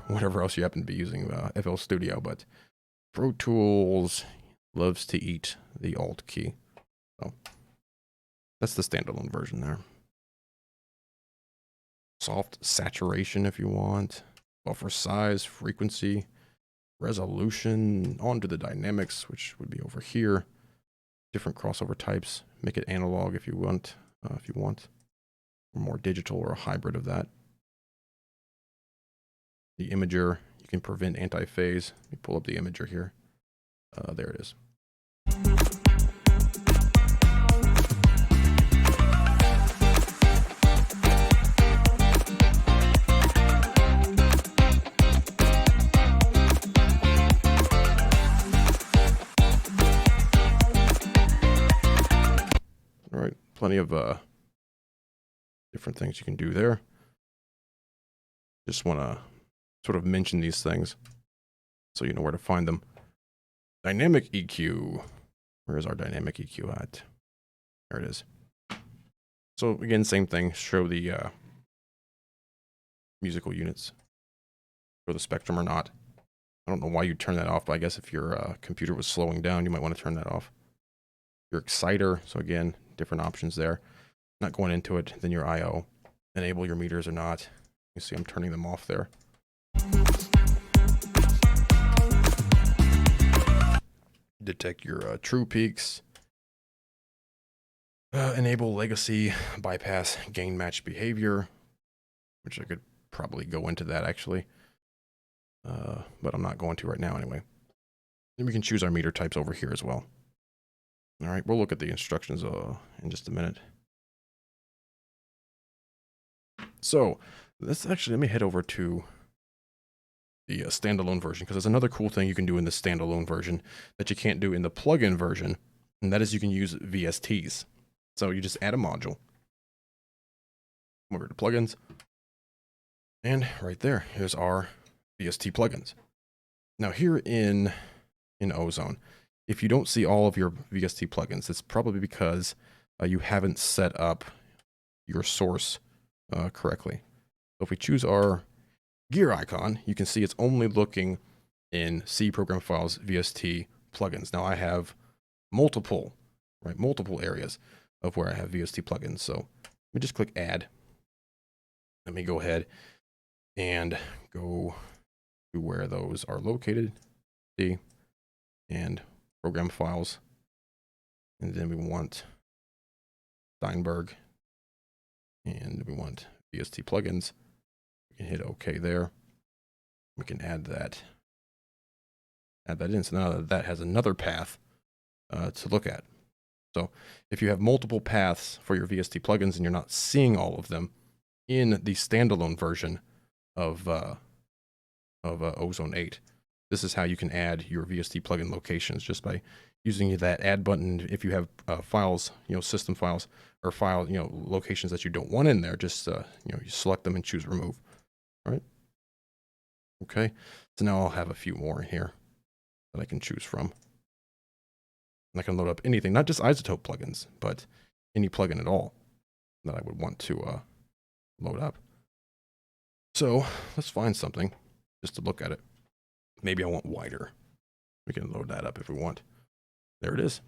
Speaker 2: whatever else you happen to be using, FL Studio. But Pro Tools loves to eat the Alt key. So that's the standalone version there. Soft saturation if you want. Buffer size, frequency, resolution, onto the dynamics, which would be over here. Different crossover types. Make it analog if you want, or more digital or a hybrid of that. The imager, you can prevent anti-phase. Let me pull up the imager here. There it is. All right, plenty of different things you can do there. Just want to sort of mention these things so you know where to find them. Dynamic EQ. Where is our dynamic EQ at? There it is. So again, same thing. Show the musical units. Show the spectrum or not. I don't know why you turn that off, but I guess if your computer was slowing down, you might want to turn that off. Your exciter. So again, different options there. Not going into it. Then your I/O. Enable your meters or not. You see I'm turning them off there. Detect your true peaks. Enable legacy bypass gain match behavior, which I could probably go into that actually. But I'm not going to right now anyway. Then we can choose our meter types over here as well. All right, we'll look at the instructions in just a minute. So let me head over to the standalone version, because there's another cool thing you can do in the standalone version that you can't do in the plugin version, and that is you can use VSTs. So you just add a module. Come over to plugins, and right there, here's our VST plugins. Now here in Ozone, if you don't see all of your VST plugins, it's probably because you haven't set up your source correctly. So if we choose our gear icon, you can see it's only looking in C program files VST plugins. Now I have multiple areas of where I have VST plugins. So let me just click add. Let me go ahead and go to where those are located. See, and program files. And then we want Steinberg, and we want VST plugins. We can hit OK there. We can add that in. So now that has another path to look at. So if you have multiple paths for your VST plugins and you're not seeing all of them in the standalone version of Ozone 8, this is how you can add your VST plugin locations, just by using that add button. If you have files, system files or file, locations that you don't want in there, just, you select them and choose remove. All right. Okay. So now I'll have a few more in here that I can choose from. And I can load up anything, not just iZotope plugins, but any plugin at all that I would want to load up. So let's find something just to look at it. Maybe I want wider. We can load that up if we want. There it is.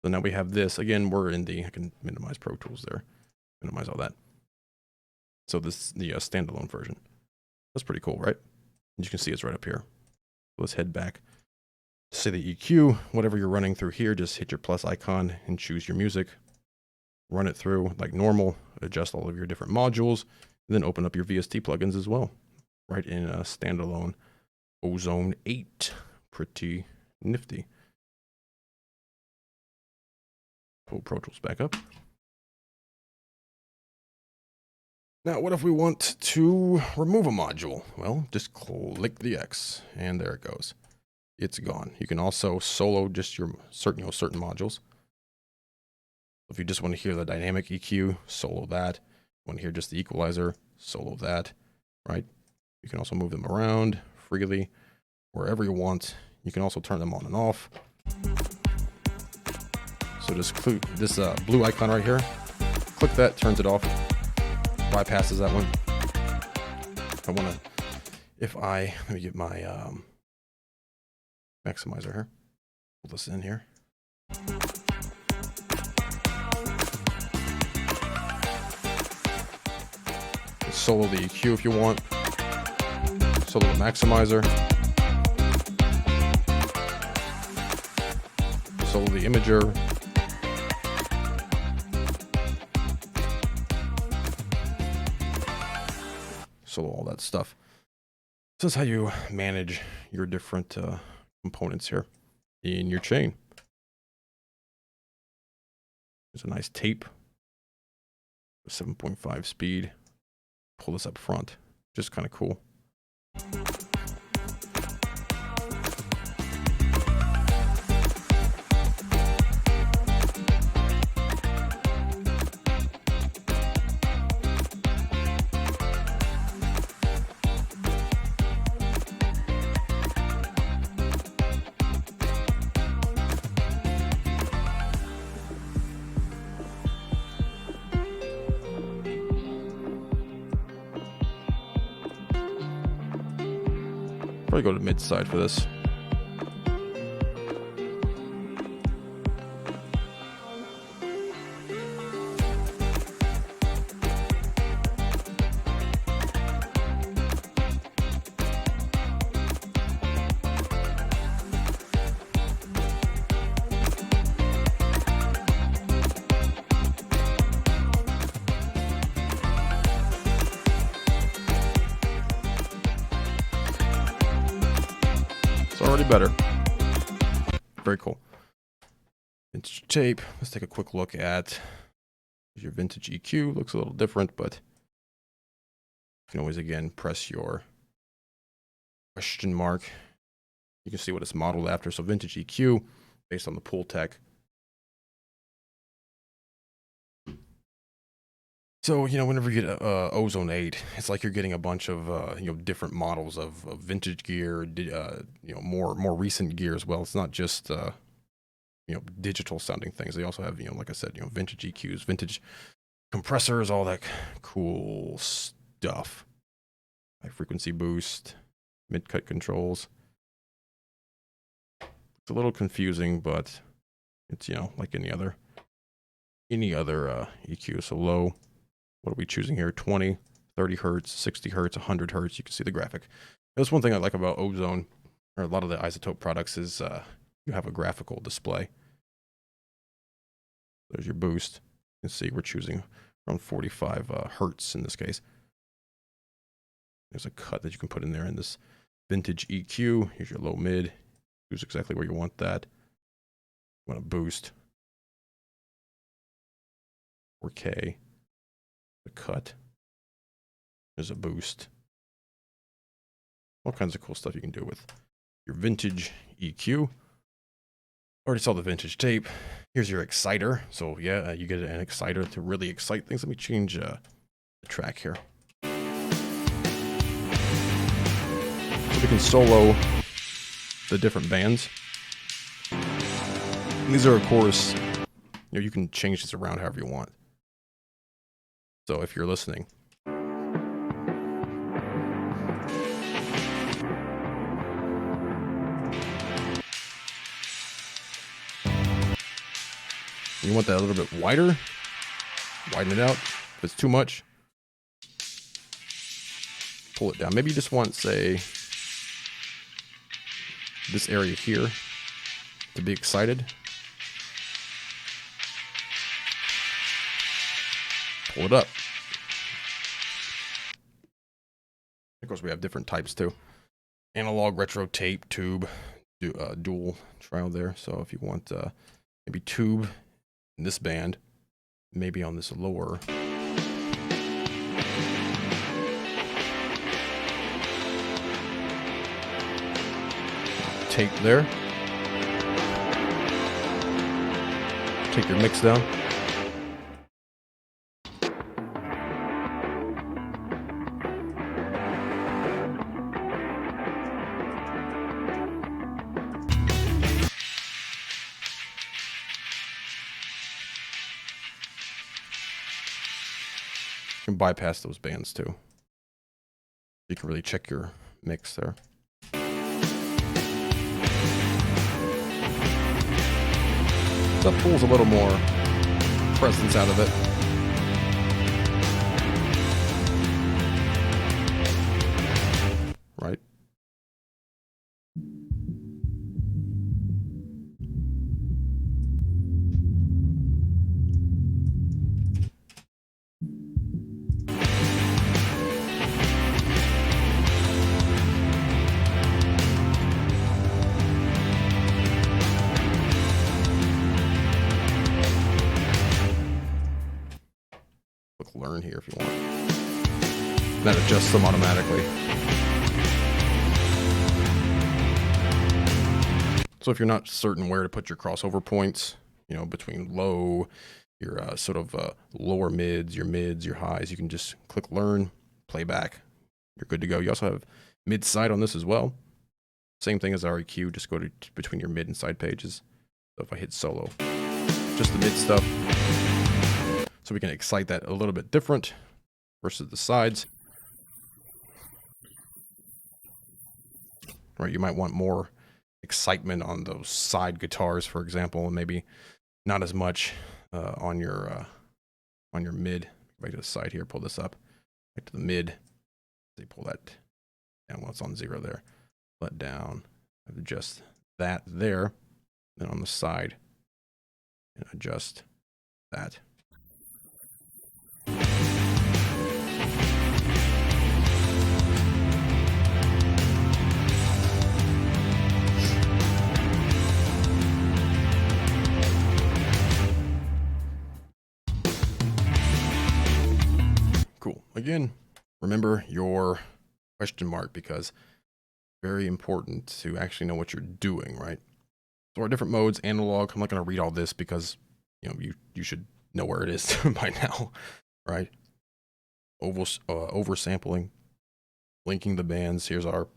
Speaker 2: So now we have this. Again, we're in I can minimize Pro Tools there. Minimize all that. So this is the standalone version. That's pretty cool, right? And you can see it's right up here. Let's head back. Say the EQ, whatever you're running through here, just hit your plus icon and choose your music. Run it through like normal, adjust all of your different modules, and then open up your VST plugins as well. Right in a standalone Ozone 8. Pretty nifty. Pull Pro Tools back up. Now, what if we want to remove a module? Well, just click the X, and there it goes. It's gone. You can also solo just your certain modules. If you just want to hear the dynamic EQ, solo that. You want to hear just the equalizer, solo that, right? You can also move them around freely, wherever you want. You can also turn them on and off. So just click this blue icon right here. Click that, turns it off, bypasses that one. Let me get my maximizer here. Pull this in here. Solo the EQ if you want. Solo the maximizer. Solo the imager. Solo all that stuff. This is how you manage your different components here in your chain. There's a nice tape. 7.5 speed. Pull this up front. Just kind of cool. Probably go to mid side for this. quality better. Very cool. Vintage tape. Let's take a quick look at your vintage EQ. Looks a little different, but you can always, again, press your question mark. You can see what it's modeled after. So vintage EQ, based on the pool tech. So, you know, whenever you get Ozone 8, it's like you're getting a bunch of, you know, different models of vintage gear, you know, more recent gear as well. It's not just, you know, digital sounding things. They also have, you know, like I said, you know, vintage EQs, vintage compressors, all that cool stuff. High frequency boost, mid-cut controls. It's a little confusing, but it's, you know, like any other EQ. So low. What are we choosing here? 20, 30 hertz, 60 hertz, 100 hertz. You can see the graphic. That's one thing I like about Ozone, or a lot of the iZotope products, is you have a graphical display. There's your boost. You can see we're choosing around 45 hertz in this case. There's a cut that you can put in there in this vintage EQ. Here's your low mid. Choose exactly where you want that. You want to boost. 4K. The cut. There's a boost. All kinds of cool stuff you can do with your vintage EQ. Already saw the vintage tape. Here's your exciter. So yeah, you get an exciter to really excite things. Let me change the track here. So we can solo the different bands. And these are, of course, you know, you can change this around however you want. So if you're listening, you want that a little bit wider, widen it out. If it's too much, pull it down. Maybe you just want, say, this area here to be excited. Pull it up. Of course, we have different types too. Analog, retro, tape, tube, dual trial there. So if you want maybe tube in this band, maybe on this lower. Tape there. Take your mix down. You can bypass those bands too. You can really check your mix there. That pulls a little more presence out of it. Right? Learn here if you want. That adjusts them automatically. So if you're not certain where to put your crossover points, you know, between low, your sort of lower mids, your highs, you can just click learn, play back. You're good to go. You also have mid side on this as well. Same thing as our EQ, just go to between your mid and side pages. So if I hit solo, just the mid stuff. So we can excite that a little bit different versus the sides. Right, you might want more excitement on those side guitars, for example, and maybe not as much on your mid. Back to the side here, pull this up. Back to the mid. They pull that down while it's on 0 there. Let down. Adjust that there. Then on the side, and adjust that. again, remember your question mark, because very important to actually know what you're doing, right? So our different modes, analog, I'm not going to read all this because, you know, you should know where it is by now, right? Oversampling, linking the bands. Here's our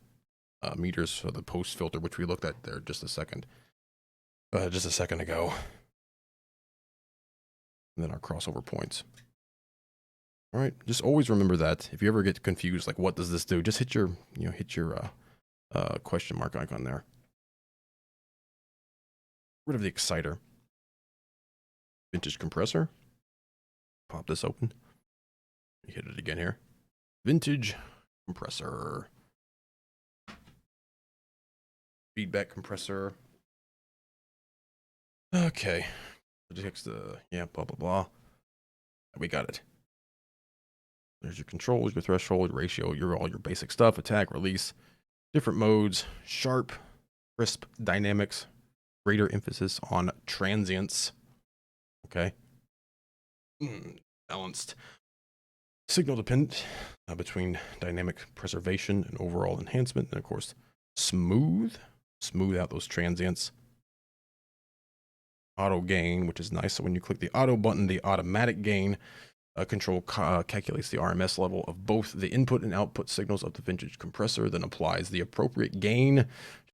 Speaker 2: meters for the post filter, which we looked at there just a second ago. And then our crossover points. All right, just always remember that. If you ever get confused, like what does this do, just hit your question mark icon there. Rid of the exciter. Vintage compressor. Pop this open. Hit it again here. Vintage compressor. Feedback compressor. Okay. Detects the, yeah, blah, blah, blah. We got it. There's your controls, your threshold, ratio, all your basic stuff, attack, release, different modes, sharp, crisp, dynamics, greater emphasis on transients. Okay. Balanced. Signal dependent between dynamic preservation and overall enhancement. And of course, smooth out those transients. Auto gain, which is nice. So when you click the auto button, the automatic gain control calculates the RMS level of both the input and output signals of the vintage compressor, then applies the appropriate gain to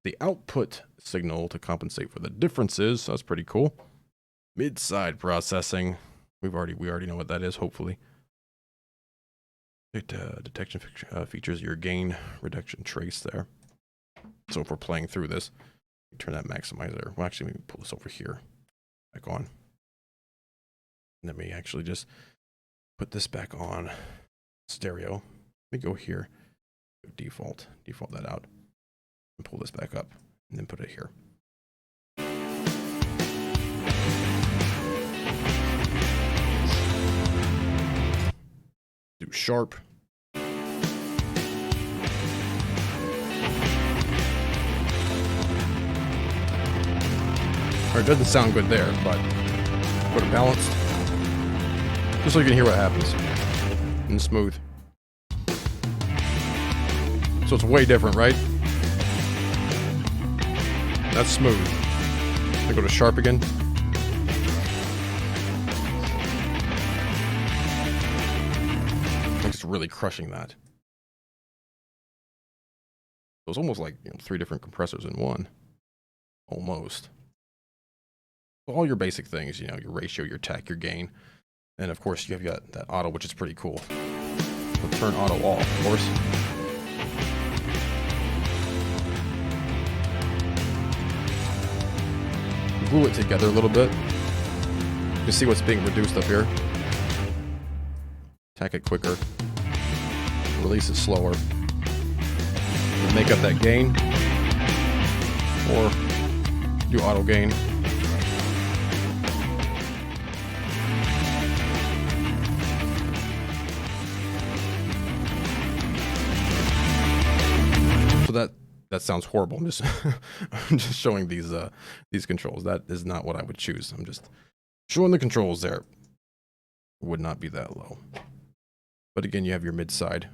Speaker 2: the output signal to compensate for the differences. So that's pretty cool. Mid-side processing. We already know what that is, hopefully. It detection features your gain reduction trace there. So if we're playing through this, turn that maximizer. Well, actually, let me pull this over here. Back on. And then we actually just put this back on stereo. Let me go here. Default that out. And pull this back up. And then put it here. Do sharp. Or it doesn't sound good there, but put it balanced. Just so you can hear what happens. And smooth. So it's way different, right? That's smooth. I go to sharp again. It's really crushing that. So it's almost like, you know, 3 different compressors in one. Almost. So all your basic things, you know, your ratio, your attack, your gain. And of course, you've got that auto, which is pretty cool. We'll turn auto off, of course. Glue it together a little bit. You can see what's being reduced up here. Attack it quicker. Release it slower. And make up that gain. Or do auto gain. So that sounds horrible. I'm just showing these controls. That is not what I would choose. I'm just showing the controls there. Would not be that low. But again, you have your mid side.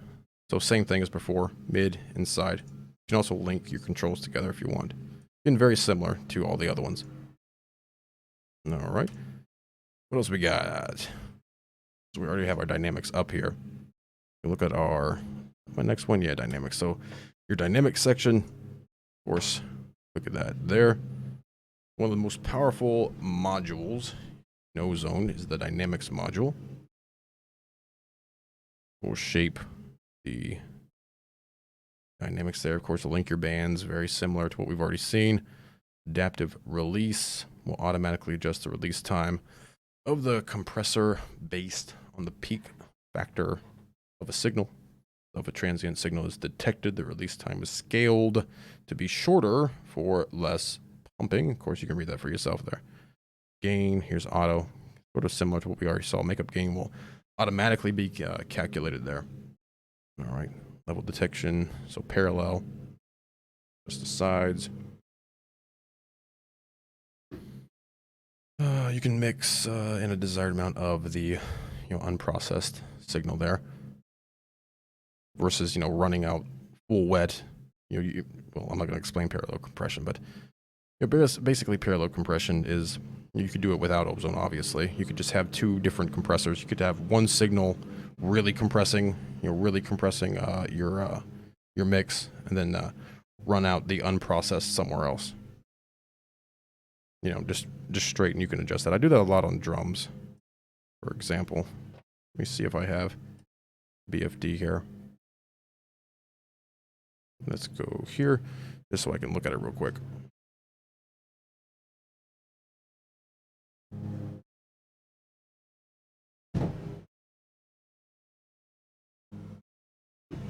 Speaker 2: So same thing as before, mid and side. You can also link your controls together if you want. And very similar to all the other ones. All right. What else we got? So we already have our dynamics up here. Look at my next one. Yeah, dynamics. So your dynamic section, of course, look at that there. One of the most powerful modules in Ozone is the dynamics module. We'll shape the dynamics there. Of course, to link your bands, very similar to what we've already seen. Adaptive release will automatically adjust the release time of the compressor based on the peak factor of a signal. If a transient signal is detected, the release time is scaled to be shorter for less pumping. Of course, you can read that for yourself there. Gain, here's auto, sort of similar to what we already saw. Makeup gain will automatically be calculated there. All right, level detection, so parallel, just the sides. You can mix in a desired amount of the unprocessed signal there. versus, you know, running out full wet. You know, well, I'm not going to explain parallel compression, but you know, basically parallel compression is, you could do it without ozone, obviously. You could just have two different compressors. You could have one signal really compressing, you know, your mix, and then run out the unprocessed somewhere else. You know, just straight, and you can adjust that. I do that a lot on drums, for example. Let me see if I have BFD here. Let's go here, just so I can look at it real quick.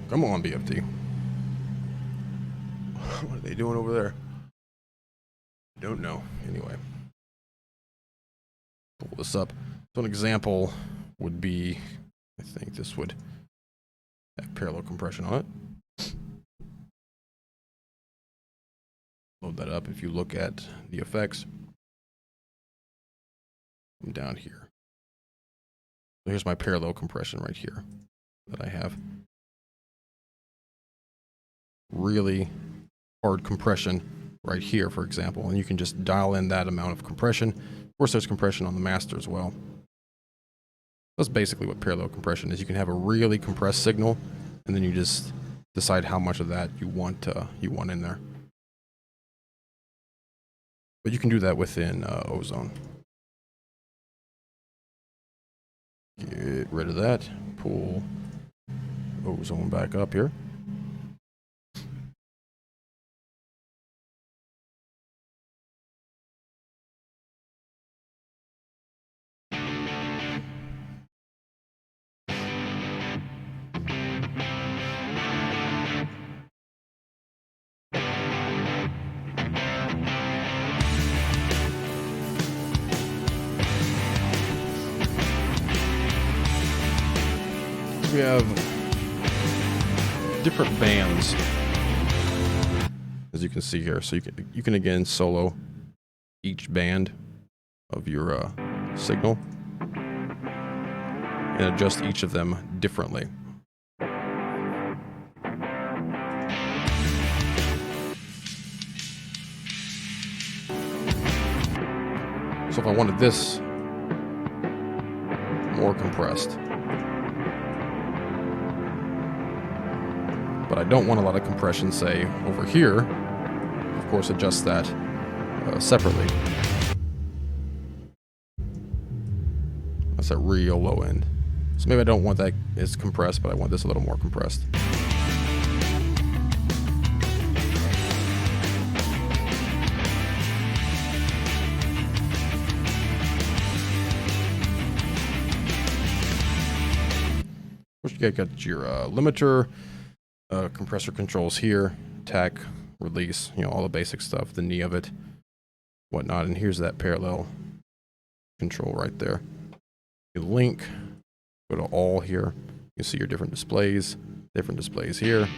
Speaker 2: Come on, BFD. What are they doing over there? Don't know. Anyway, pull this up. So an example would be, I think this would have parallel compression on it. Load that up. If you look at the effects, I'm down here. So here's my parallel compression right here that I have. Really hard compression right here, for example, and you can just dial in that amount of compression. Of course, there's compression on the master as well. That's basically what parallel compression is. You can have a really compressed signal, and then you just decide how much of that you want in there. But you can do that within Ozone. Get rid of that. Pull Ozone back up here. We have different bands, as you can see here. So you can again solo each band of your signal and adjust each of them differently. So if I wanted this more compressed, but I don't want a lot of compression, say, over here, of course, adjust that separately. That's at real low end. So maybe I don't want that as compressed, but I want this a little more compressed. Of course, you got your limiter, compressor controls here, attack, release, you know, all the basic stuff, the knee of it, whatnot. And here's that parallel control right there. You link, go to all here. You see your different displays here.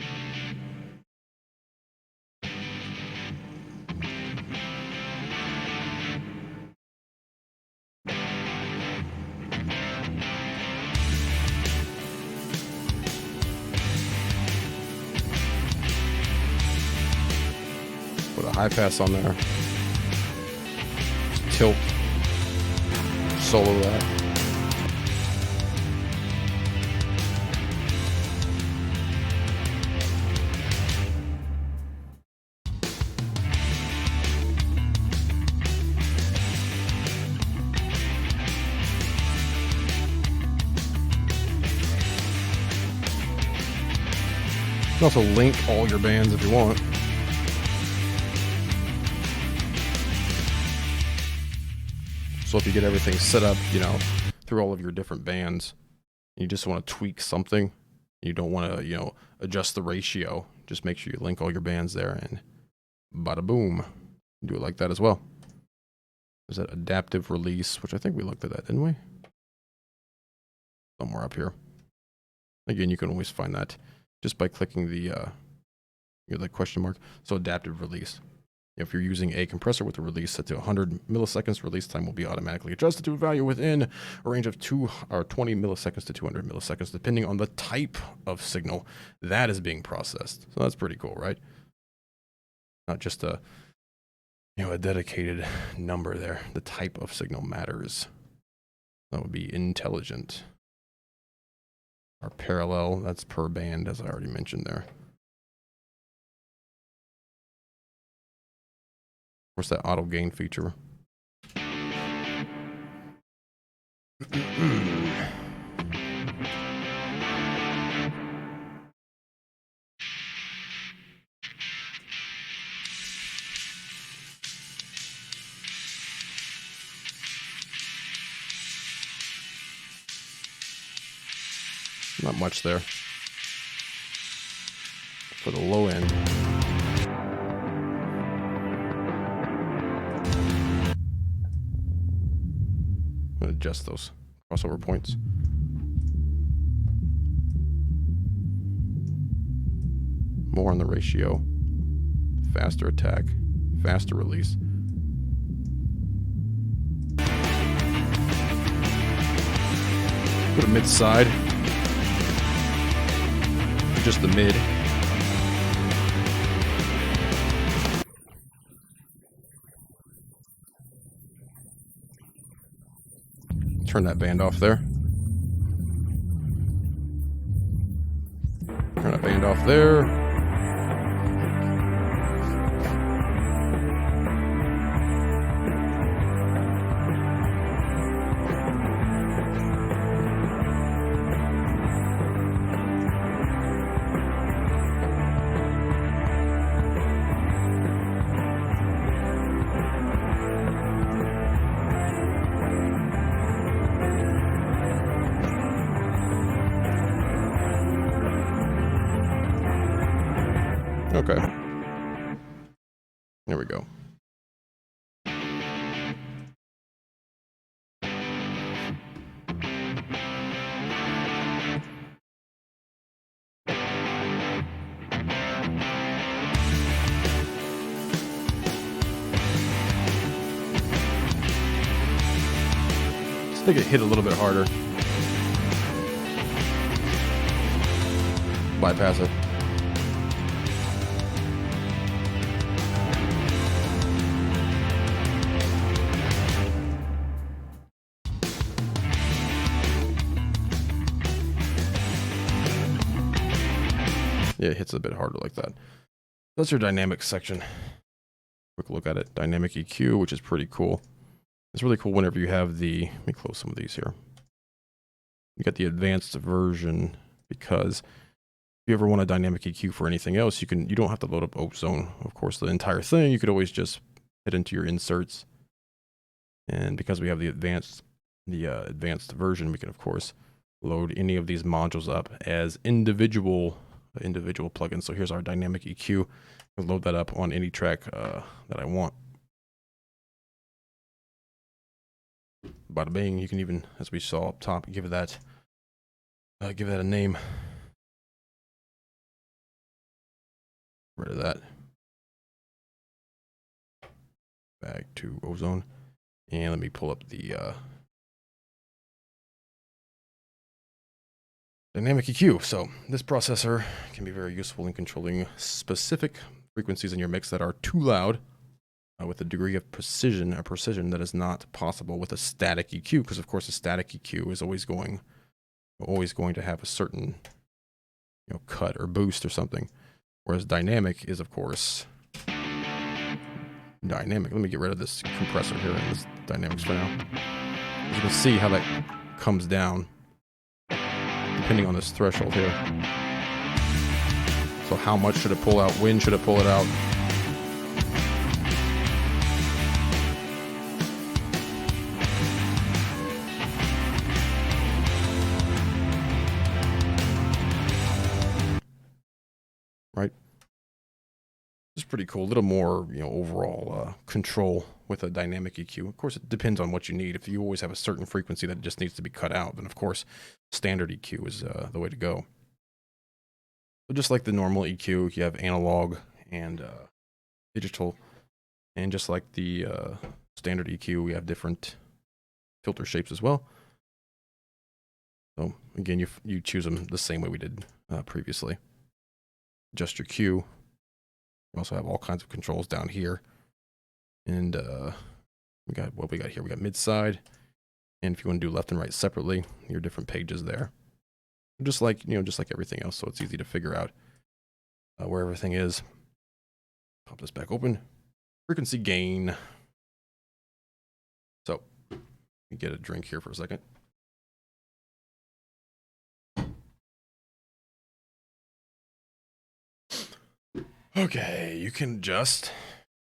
Speaker 2: Put a high pass on there. Tilt. Solo that. You can also link all your bands if you want. So if you get everything set up, you know, through all of your different bands, and you just want to tweak something, you don't want to, you know, adjust the ratio, just make sure you link all your bands there, and bada boom. Do it like that as well. There's that adaptive release, which I think we looked at that, didn't we? Somewhere up here. Again, you can always find that just by clicking the question mark. So adaptive release. If you're using a compressor with a release set to 100 milliseconds, release time will be automatically adjusted to a value within a range of 20 milliseconds to 200 milliseconds, depending on the type of signal that is being processed. So that's pretty cool, right? Not just a dedicated number there. The type of signal matters. That would be intelligent. Our parallel, that's per band, as I already mentioned there. Of course, that auto gain feature. Not much there for the low end. I'm going to adjust those crossover points. More on the ratio. Faster attack, faster release. Put a mid side. Just the mid. Turn that band off there. Turn that band off there. Okay. There we go. Let's make it hit a little bit harder. Bypass it. Yeah, it hits a bit harder like that. That's your dynamics section. Quick look at it. Dynamic EQ, which is pretty cool. It's really cool whenever you have the, let me close some of these here. You got the advanced version, because if you ever want a dynamic EQ for anything else, you don't have to load up Ozone, of course, the entire thing. You could always just hit into your inserts. And because we have the advanced version, we can of course load any of these modules up as individual plugins. So here's our dynamic EQ. I'll load that up on any track that I want. Bada bing. You can even, as we saw up top, give that a name. Rid of that. Back to Ozone, and let me pull up the dynamic EQ. So this processor can be very useful in controlling specific frequencies in your mix that are too loud with a degree of precision that is not possible with a static EQ, because of course a static EQ is always going to have a certain cut or boost or something, whereas dynamic is of course dynamic. Let me get rid of this compressor here in this dynamics for now. As you can see how that comes down depending on this threshold here. So how much should it pull out? When should it pull it out? Right? It's pretty cool. A little more, overall control with a dynamic EQ. Of course, it depends on what you need. If you always have a certain frequency that just needs to be cut out, then of course, standard EQ is the way to go. So just like the normal EQ, you have analog and digital. And just like the standard EQ, we have different filter shapes as well. So again, you choose them the same way we did previously. Adjust your Q. We also have all kinds of controls down here. And we got what we got here. We got mid-side. And if you want to do left and right separately, your different pages there. Just like, just like everything else, so it's easy to figure out where everything is. Pop this back open. Frequency gain. So, let me get a drink here for a second. Okay, you can adjust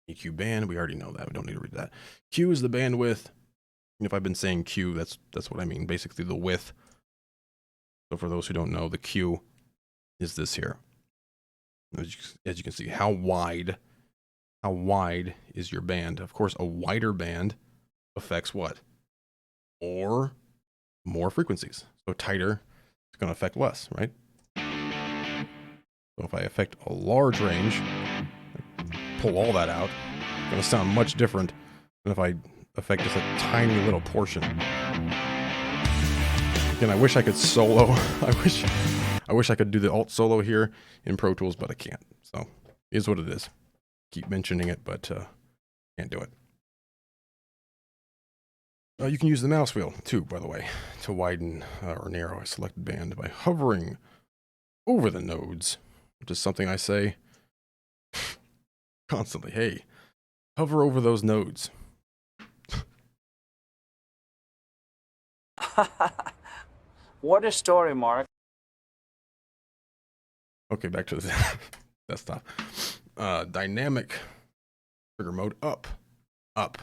Speaker 2: EQ band. We already know that. We don't need to read that. Q is the bandwidth. And if I've been saying Q, that's what I mean. Basically the width. So for those who don't know, the Q is this here. As you can see, how wide is your band? Of course, a wider band affects what? Or more frequencies. So tighter, it's going to affect less, right? So if I affect a large range, pull all that out, it's going to sound much different than if I affect just a tiny little portion. Again, I wish I could solo. I wish I could do the alt solo here in Pro Tools, but I can't. So it is what it is. Keep mentioning it, but can't do it. You can use the mouse wheel too, by the way, to widen or narrow a selected band by hovering over the nodes, which is something I say constantly. Hey, hover over those nodes.
Speaker 3: What a story, Mark.
Speaker 2: Okay, back to the desktop. Dynamic trigger mode up.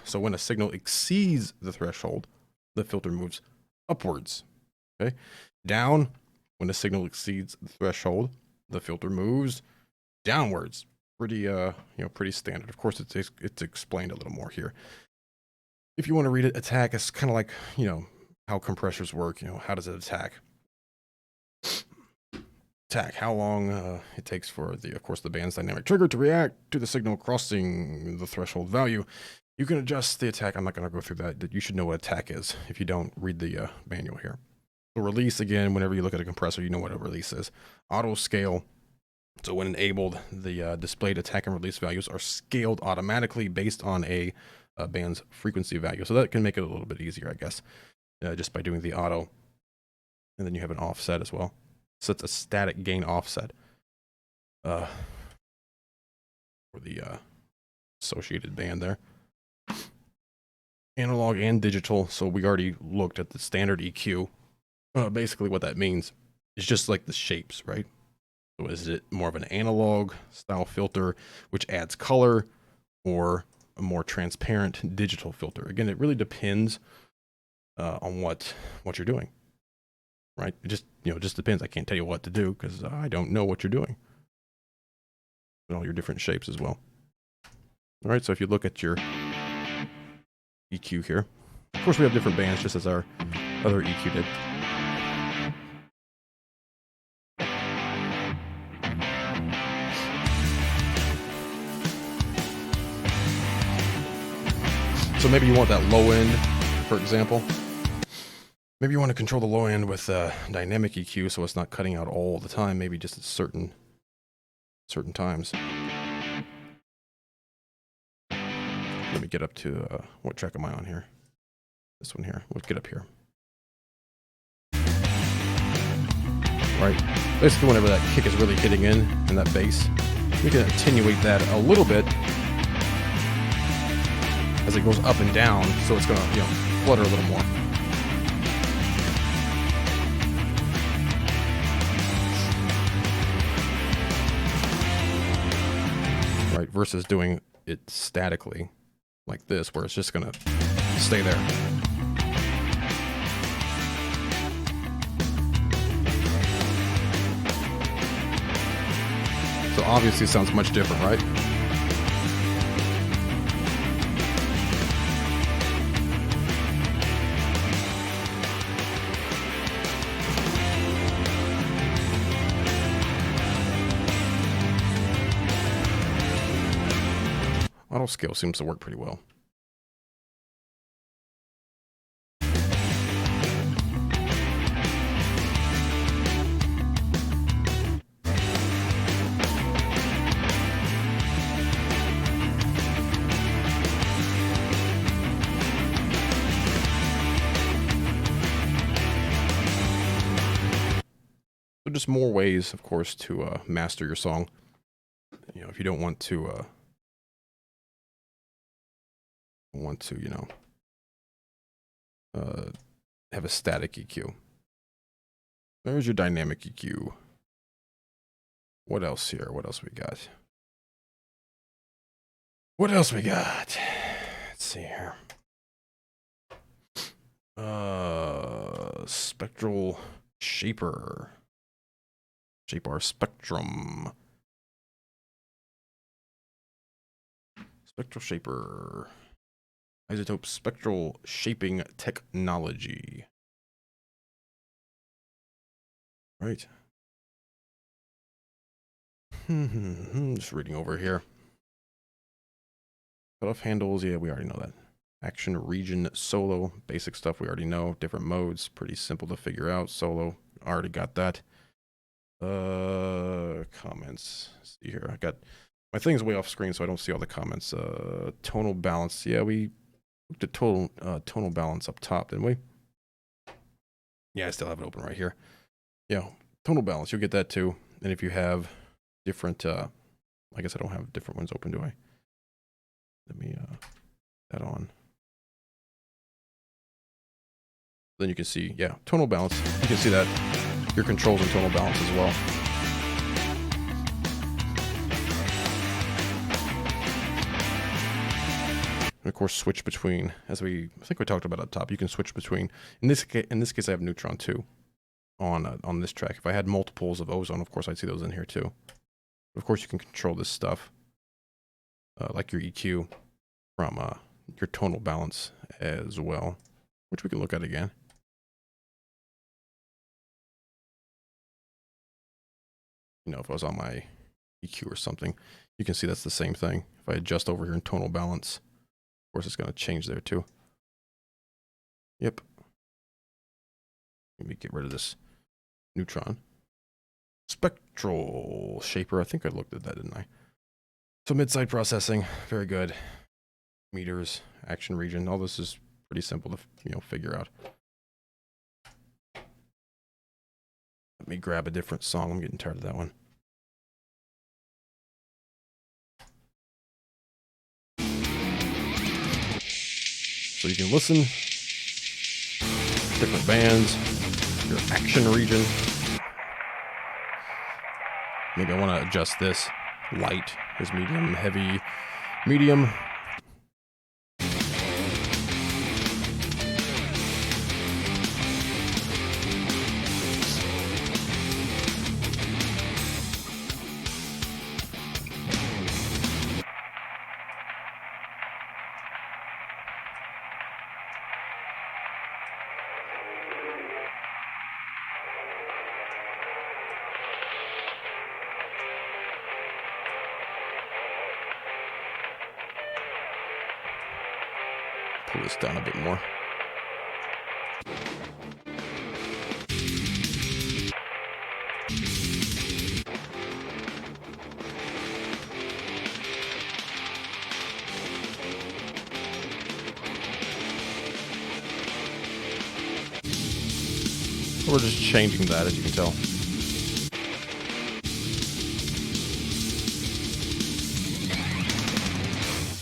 Speaker 2: So when a signal exceeds the threshold, the filter moves upwards. Okay. Down, when a signal exceeds the threshold, the filter moves downwards. Pretty pretty standard. Of course, it's explained a little more here. If you want to read it, attack is kind of like, how compressors work. How does it attack? How long it takes for of course, the band's dynamic trigger to react to the signal crossing the threshold value. You can adjust the attack. I'm not going to go through that. You should know what attack is if you don't read the manual here. So release, again, whenever you look at a compressor, you know what a release is. Auto scale. So when enabled, the displayed attack and release values are scaled automatically based on a band's frequency value. So that can make it a little bit easier, I guess, just by doing the auto. And then you have an offset as well. So it's a static gain offset for the associated band there. Analog and digital. So we already looked at the standard EQ. Basically what that means is just like the shapes, right? So is it more of an analog style filter, which adds color, or a more transparent digital filter? Again, it really depends on what you're doing. Right? It just depends. I can't tell you what to do because I don't know what you're doing. And all your different shapes as well. All right, so if you look at your EQ here, of course we have different bands just as our other EQ did. So maybe you want that low end, for example. Maybe you want to control the low end with dynamic EQ so it's not cutting out all the time, maybe just at certain times. Let me get up to, what track am I on here? This one here. Let's get up here. Right. Basically, whenever that kick is really hitting in and that bass, we can attenuate that a little bit as it goes up and down, so it's going to, flutter a little more. Right, versus doing it statically like this, where it's just going to stay there. So obviously it sounds much different, right? Auto scale seems to work pretty well. So just more ways, of course, to master your song. You know, if you don't want to, have a static EQ. There's your dynamic EQ. What else here? What else we got? What else we got? Let's see here. Spectral Shaper. Shape our spectrum. Spectral Shaper. iZotope Spectral Shaping Technology. Right. Just reading over here. Cutoff handles, yeah, we already know that. Action region solo, basic stuff we already know. Different modes, pretty simple to figure out. Solo, already got that. Comments. Let's see here. I got my thing's way off screen, so I don't see all the comments. Tonal balance. Yeah, we looked at tonal balance up top, didn't we? Yeah, I still have it open right here. Yeah, tonal balance. You'll get that too. And if you have different, I guess I don't have different ones open, do I? Let me that on. Then you can see, yeah, tonal balance. You can see that your controls and tonal balance as well. And of course, switch between, as I think we talked about up top. You can switch between. In this case, I have Neutron 2 on this track. If I had multiples of Ozone, of course, I'd see those in here too. Of course, you can control this stuff, like your EQ, from your tonal balance as well, which we can look at again. You know, if I was on my EQ or something, you can see that's the same thing. If I adjust over here in tonal balance, of course, it's going to change there too. Yep. Let me get rid of this Neutron. Spectral Shaper. I think I looked at that, didn't I? So mid-side processing, very good. Meters, action region. All this is pretty simple to figure out. Let me grab a different song. I'm getting tired of that one. So you can listen. Different bands. Your action region. Maybe I want to adjust this. Light is medium, heavy, medium. Pull this down a bit more. We're just changing that, as you can tell.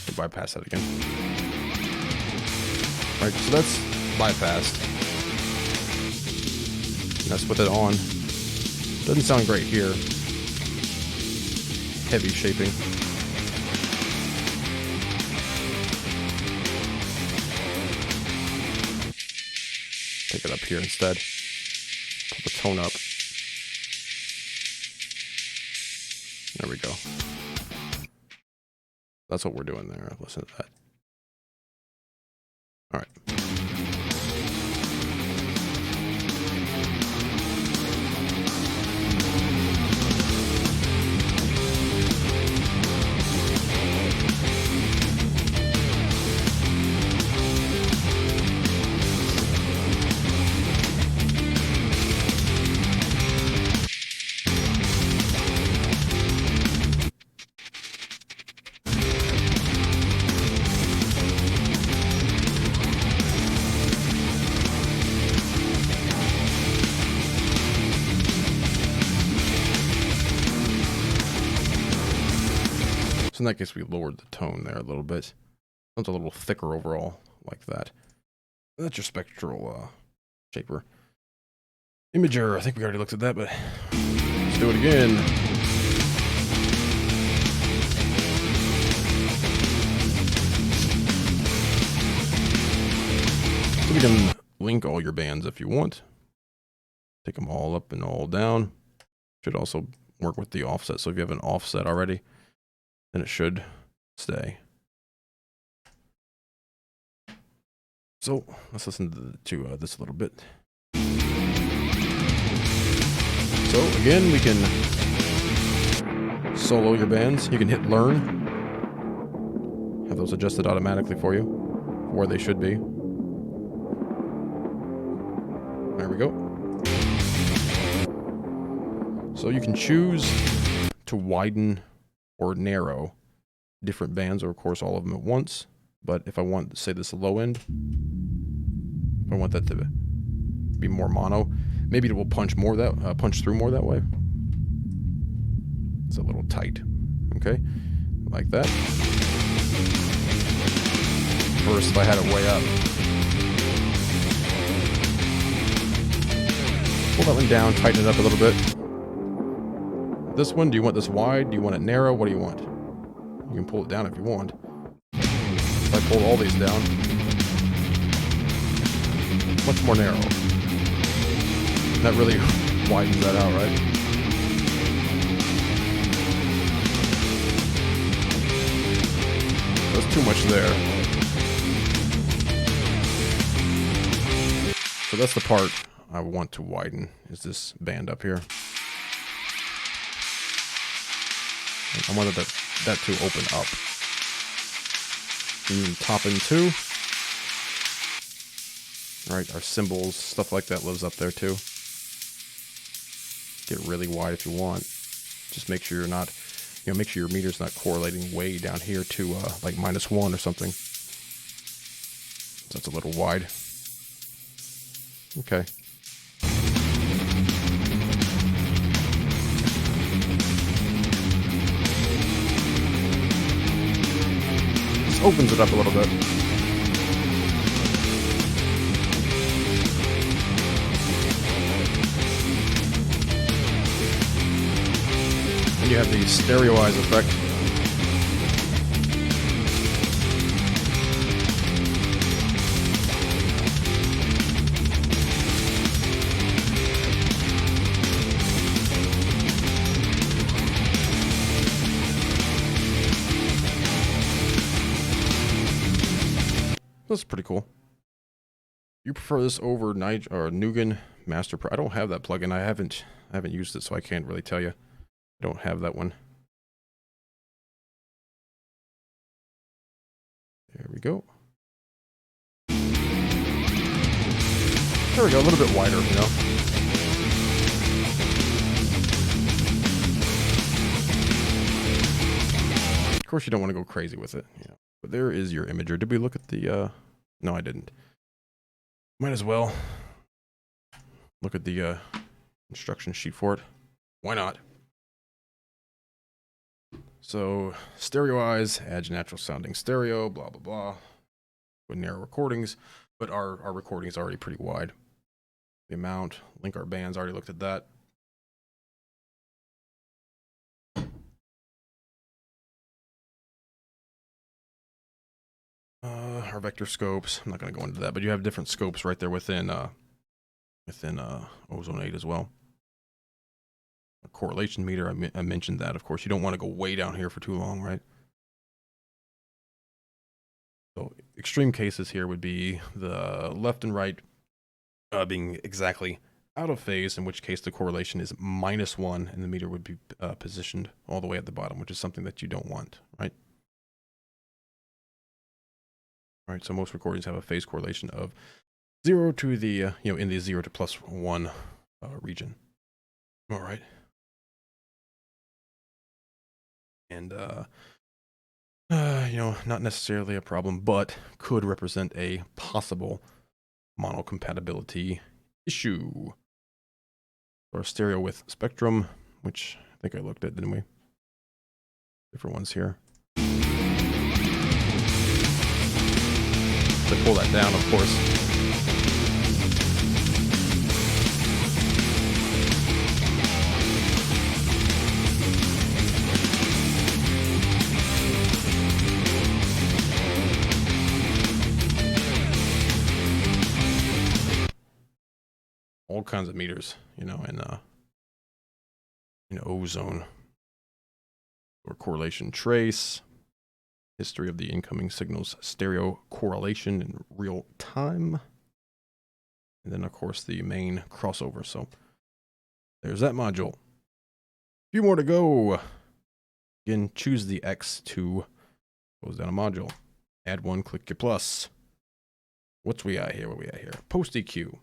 Speaker 2: We'll bypass that again. Alright, so that's bypassed. And that's with it on. Doesn't sound great here. Heavy shaping. Take it up here instead. Pull the tone up. There we go. That's what we're doing there. Listen to that. All right. So in that case, we lowered the tone there a little bit. Sounds a little thicker overall, like that. That's your spectral shaper. Imager, I think we already looked at that, but let's do it again. So we can link all your bands if you want. Take them all up and all down. Should also work with the offset. So if you have an offset already, then it should stay. So let's listen to this a little bit. So again, we can solo your bands. You can hit learn. Have those adjusted automatically for you, where they should be. There we go. So you can choose to widen or narrow different bands, or of course all of them at once. But if I want to say this low end, if I want that to be more mono, maybe it will punch through more that way. It's a little tight. Okay, like that. First, if I had it way up, pull that one down, tighten it up a little bit. This one, do you want this wide? Do you want it narrow? What do you want? You can pull it down if you want. If I pull all these down, much more narrow. That really widens that out, right? That's too much there. So that's the part I want to widen, is this band up here. I wanted that to open up. And top in two. Right, our cymbals, stuff like that lives up there too. Get really wide if you want. Just make sure you're not, make sure your meter's not correlating way down here to like -1 or something. So that's a little wide. Okay. This opens it up a little bit. And you have the stereoize effect. That's pretty cool. You prefer this over Nugan Master Pro? I don't have that plugin. I haven't used it, so I can't really tell you. I don't have that one. There we go. There we go, a little bit wider, Of course, you don't want to go crazy with it, But there is your imager. Did we look at the, no, I didn't. Might as well look at the instruction sheet for it. Why not? So, stereoize, adds natural sounding stereo, blah, blah, blah. With narrow recordings, but our recording is already pretty wide. The amount, link our bands, already looked at that. Our vector scopes, I'm not going to go into that, but you have different scopes right there within Ozone 8 as well. A correlation meter, I mentioned that. Of course, you don't want to go way down here for too long, right? So extreme cases here would be the left and right being exactly out of phase, in which case the correlation is -1 and the meter would be positioned all the way at the bottom, which is something that you don't want, right? All right, so most recordings have a phase correlation of 0 to the, in the 0 to +1 region. All right. And, not necessarily a problem, but could represent a possible monocompatibility issue. Or stereo with spectrum, which I think I looked at, didn't we? Different ones here. to pull that down, of course. All kinds of meters, you know, in Ozone. Or correlation trace, history of the incoming signals, stereo correlation in real time, and then of course the main crossover. So there's that module. A few more to go. Again, choose the X to close down a module. Add one, click your plus. What's we at here? What we at here? Post EQ.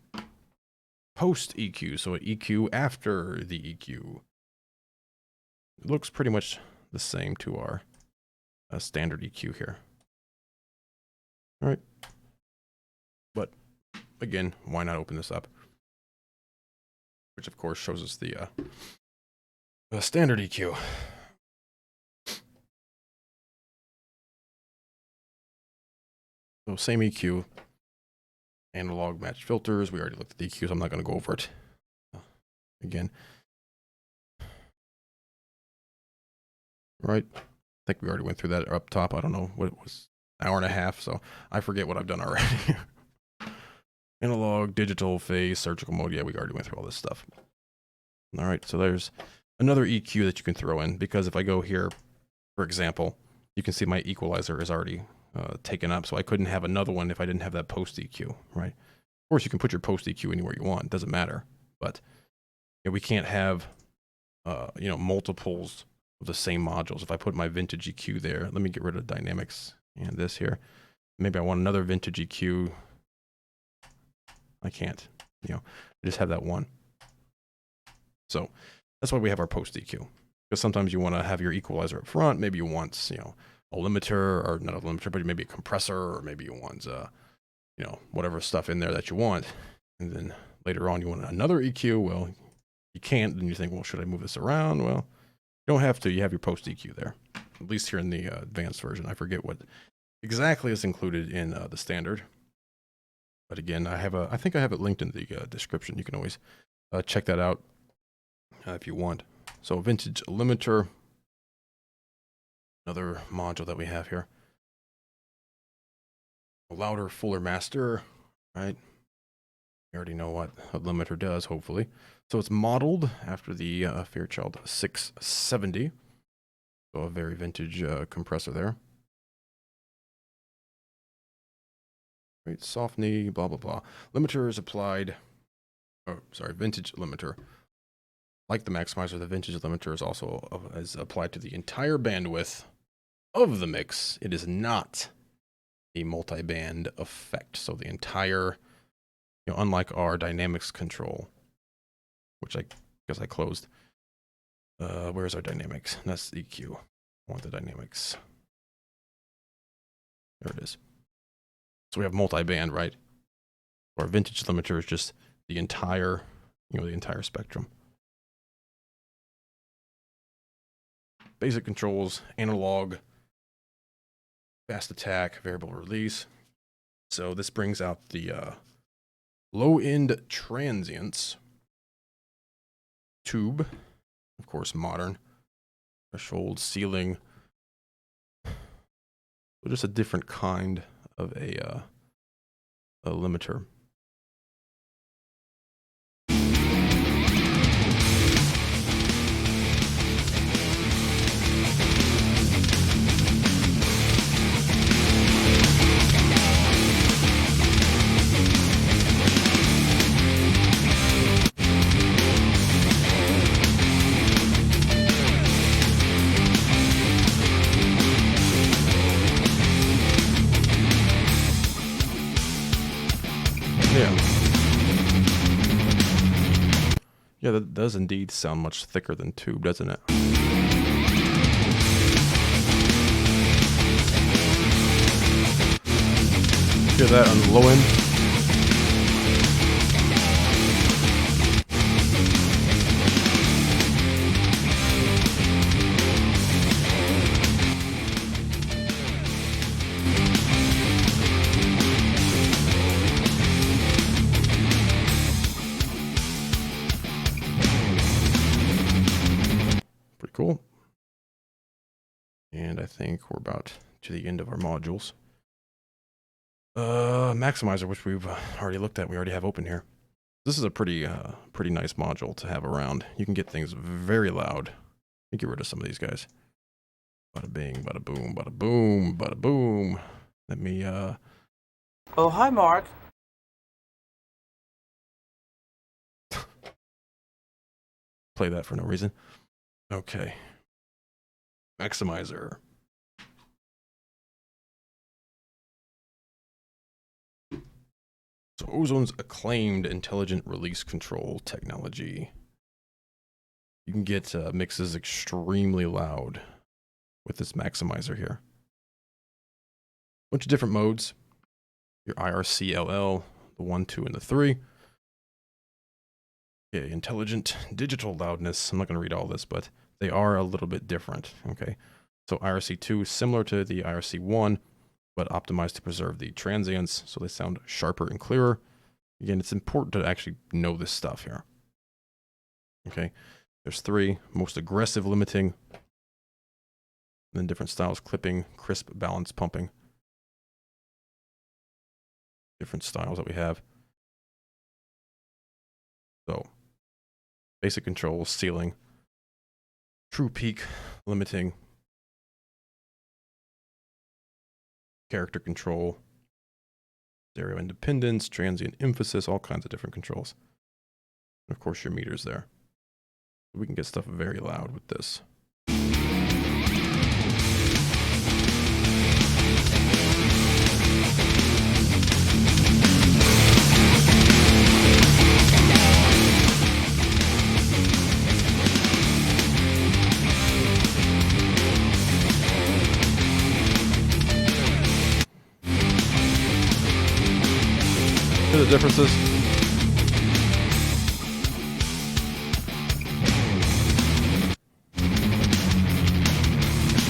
Speaker 2: Post EQ, so an EQ after the EQ. It looks pretty much the same to our standard EQ here. All right. But again, why not open this up? Which of course shows us the standard EQ. So same EQ, analog match filters. We already looked at the EQ, so I'm not going to go over it again. Right. I think we already went through that up top. I don't know what it was, an hour and a half, so I forget what I've done already. Analog, digital, phase, surgical mode. Yeah, we already went through all this stuff. All right, so there's another EQ that you can throw in, because if I go here, for example, you can see my equalizer is already taken up, so I couldn't have another one if I didn't have that post EQ, right? Of course, you can put your post EQ anywhere you want. It doesn't matter, but yeah, we can't have, you know, multiples of the same modules. If I put my vintage EQ there, let me get rid of dynamics and this here. Maybe I want another vintage EQ. I can't, you know, I just have that one. So that's why we have our post EQ, because sometimes you want to have your equalizer up front. Maybe you want, you know, a limiter, or not a limiter, but maybe a compressor, or maybe you want, you know, whatever stuff in there that you want. And then later on you want another EQ. Well, you can't. Then you think, well, should I move this around? Well, you don't have to. You have your post EQ there, at least here in the advanced version. I forget what exactly is included in the standard. But again, I think I have it linked in the description. You can always check that out if you want. So vintage limiter, another module that we have here. A louder, fuller master, right? You already know what a limiter does, hopefully. So it's modeled after the Fairchild 670. So a very vintage compressor there. Right, soft knee, blah, blah, blah. Limiter is applied, oh, sorry, vintage limiter. Like the maximizer, the vintage limiter is also applied to the entire bandwidth of the mix. It is not a multi-band effect. So the entire, you know, unlike our dynamics control, which because I closed. Where's our dynamics? That's EQ. I want the dynamics. There it is. So we have multi-band, right? Our vintage limiter is just the entire, you know, the entire spectrum. Basic controls, analog, fast attack, variable release. So this brings out the low-end transients. Tube, of course, modern. Threshold, ceiling. So just a different kind of a limiter. Yeah, that does indeed sound much thicker than tube, doesn't it? Hear that on the low end? And I think we're about to the end of our modules. Maximizer, which we've already looked at, we already have open here. This is a pretty nice module to have around. You can get things very loud. Let me get rid of some of these guys. Bada bing, bada boom, bada boom, bada boom. Let me,
Speaker 3: Oh, hi, Mark.
Speaker 2: play that for no reason. Okay. Maximizer. So Ozone's acclaimed intelligent release control technology. You can get mixes extremely loud with this maximizer here. Bunch of different modes. Your IRCLL, the 1, 2, and the 3. Okay, intelligent digital loudness. I'm not going to read all this, but they are a little bit different. Okay, so IRC2 is similar to the IRC1, but optimized to preserve the transients, so they sound sharper and clearer. Again, it's important to actually know this stuff here. Okay, there's 3. Most aggressive limiting, and then different styles: clipping, crisp, balance, pumping. Different styles that we have. So, basic controls: ceiling, true peak, limiting, character control, stereo independence, transient emphasis, all kinds of different controls. And of course, your meters there. We can get stuff very loud with this. The differences.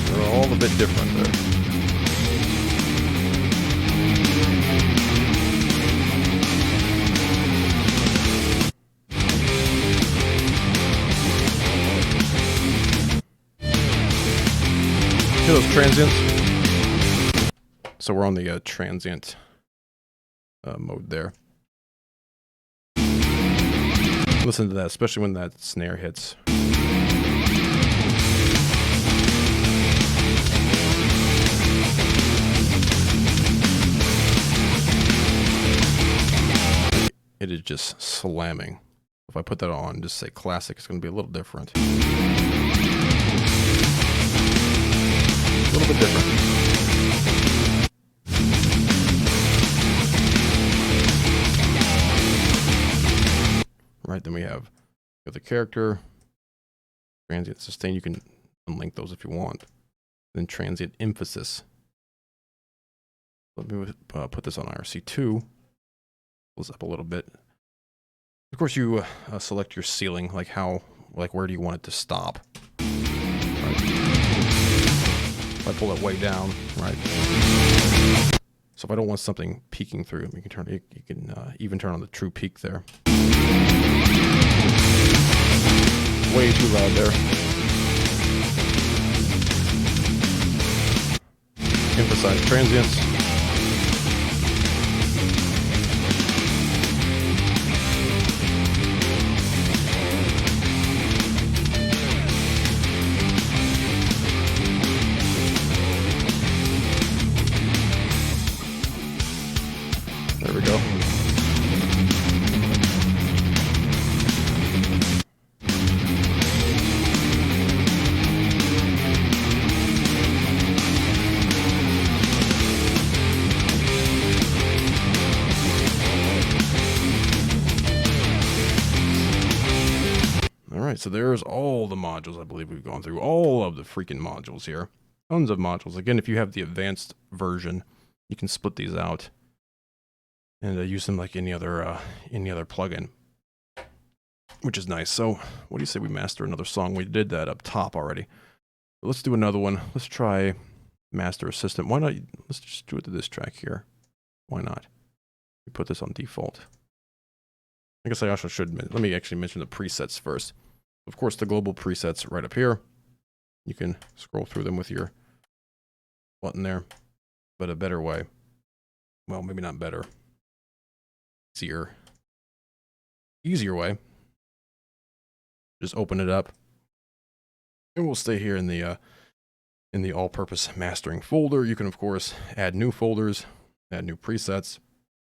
Speaker 2: They're all a bit different there. Hear those transients? So we're on the transient mode there. Listen to that, especially when that snare hits. It is just slamming. If I put that on, just say classic, it's going to be a little different. A little bit different. Right, then we have the character, transient sustain. You can unlink those if you want. Then transient emphasis. Let me put this on IRC2. Pulls up a little bit. Of course, you select your ceiling, like where do you want it to stop? Right. If I pull it way down, right. So if I don't want something peeking through, you can even turn on the true peak there. Way too loud there. Emphasize transients. There we go. So there's all the modules I believe we've gone through. All of the freaking modules here. Tons of modules. Again, if you have the advanced version, you can split these out and use them like any other plugin, which is nice. So what do you say we master another song? We did that up top already. But let's do another one. Let's try Master Assistant. Why not? Let's just do it to this track here. Why not? We put this on default. I guess I also should, let me actually mention the presets first. Of course, the global presets right up here. You can scroll through them with your button there, but a better way. Well, maybe not better. Easier way. Just open it up, and we'll stay here in the all-purpose mastering folder. You can of course add new folders, add new presets,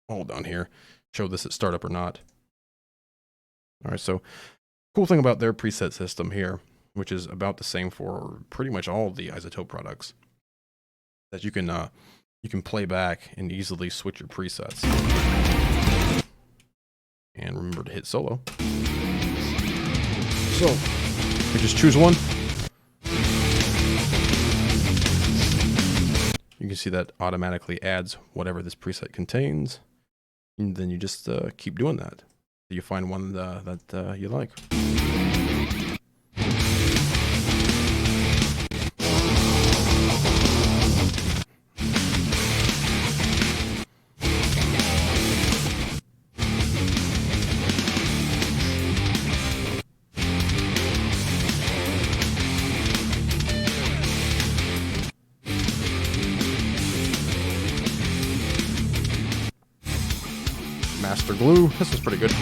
Speaker 2: all down here. Show this at startup or not. All right, so cool thing about their preset system here, which is about the same for pretty much all of the iZotope products, that you can play back and easily switch your presets. And remember to hit solo. So we just choose one. You can see that automatically adds whatever this preset contains, and then you just keep doing that till you find one that you like. Master glue. This is pretty good.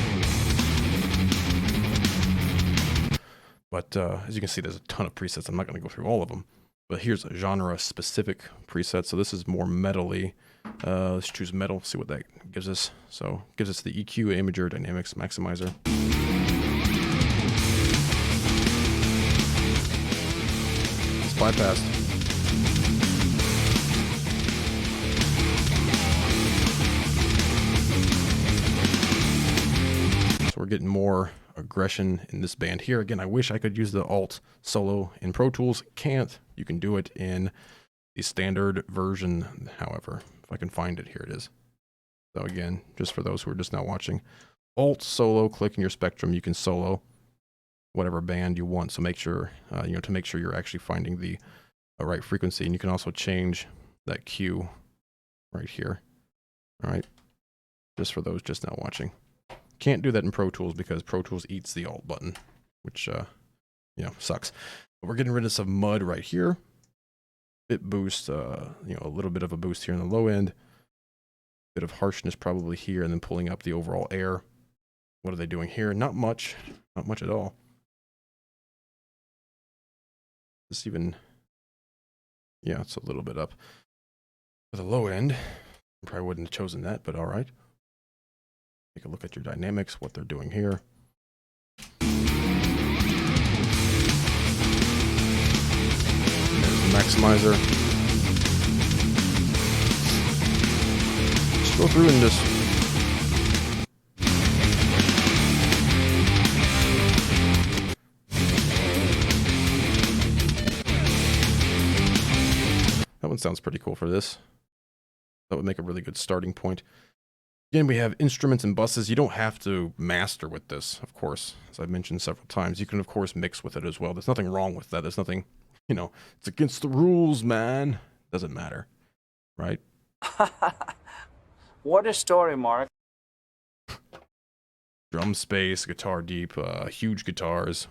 Speaker 2: But as you can see, there's a ton of presets. I'm not going to go through all of them. But here's a genre-specific preset. So this is more metal-y. Let's choose metal, see what that gives us. So it gives us the EQ, Imager, Dynamics, Maximizer. It's bypassed. So we're getting more aggression in this band here. Again, I wish I could use the Alt solo in Pro Tools. Can't. You can do it in the standard version, however. If I can find it, here it is. So again, just for those who are just now watching, Alt solo, click in your spectrum, you can solo whatever band you want. So make sure, to make sure you're actually finding the right frequency. And you can also change that Q right here. All right. Just for those just now watching. Can't do that in Pro Tools because Pro Tools eats the Alt button, which, sucks. But we're getting rid of some mud right here. Bit boost, a little bit of a boost here in the low end. Bit of harshness probably here, and then pulling up the overall air. What are they doing here? Not much at all. This even, yeah, it's a little bit up. For the low end, I probably wouldn't have chosen that, but all right. Take a look at your dynamics, what they're doing here. There's the maximizer. Just go through and just that one sounds pretty cool for this. That would make a really good starting point. Again, we have instruments and buses. You don't have to master with this, of course, as I've mentioned several times. You can, of course, mix with it as well. There's nothing wrong with that. There's nothing, it's against the rules, man. Doesn't matter, right?
Speaker 3: What a story, Mark.
Speaker 2: Drum space, guitar deep, huge guitars.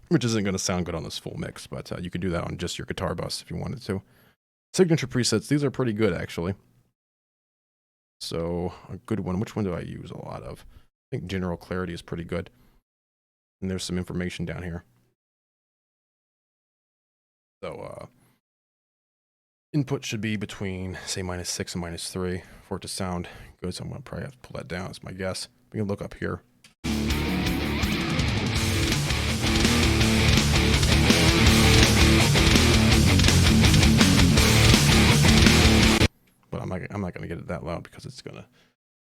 Speaker 2: Which isn't going to sound good on this full mix, but you could do that on just your guitar bus if you wanted to. Signature presets, these are pretty good actually. So a good one, which one do I use a lot of? I think general clarity is pretty good. And there's some information down here. So input should be between, say, -6 and -3 for it to sound good. So I'm going to probably have to pull that down, that's my guess. We can look up here. But I'm not going to get it that loud because it's going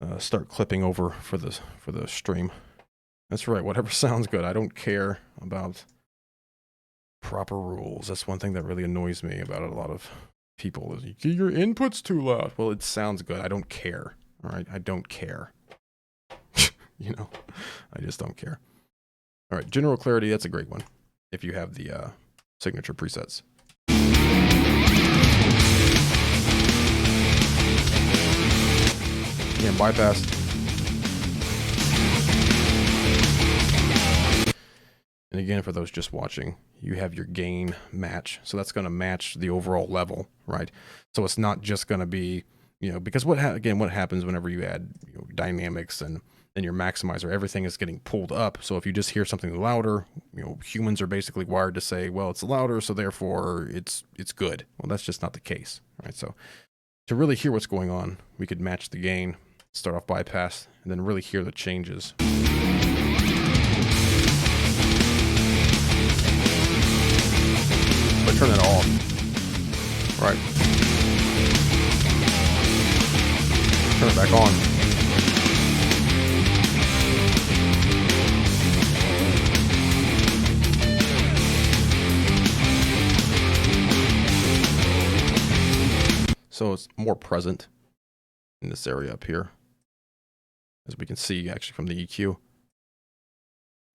Speaker 2: to start clipping over for the stream. That's right, whatever sounds good. I don't care about proper rules. That's one thing that really annoys me about a lot of people is your input's too loud. Well, it sounds good. I don't care. All right, I don't care. I just don't care. All right, general clarity, that's a great one if you have the signature presets. Again, bypass. And again, for those just watching, you have your gain match. So that's going to match the overall level, right? So it's not just going to be, because what happens whenever you add dynamics and your maximizer, everything is getting pulled up. So if you just hear something louder, humans are basically wired to say, well, it's louder, so therefore it's good. Well, that's just not the case, right? So to really hear what's going on, we could match the gain, start off bypass, and then really hear the changes. But turn it off, right? Turn it back on. So it's more present in this area up here, as we can see actually from the EQ,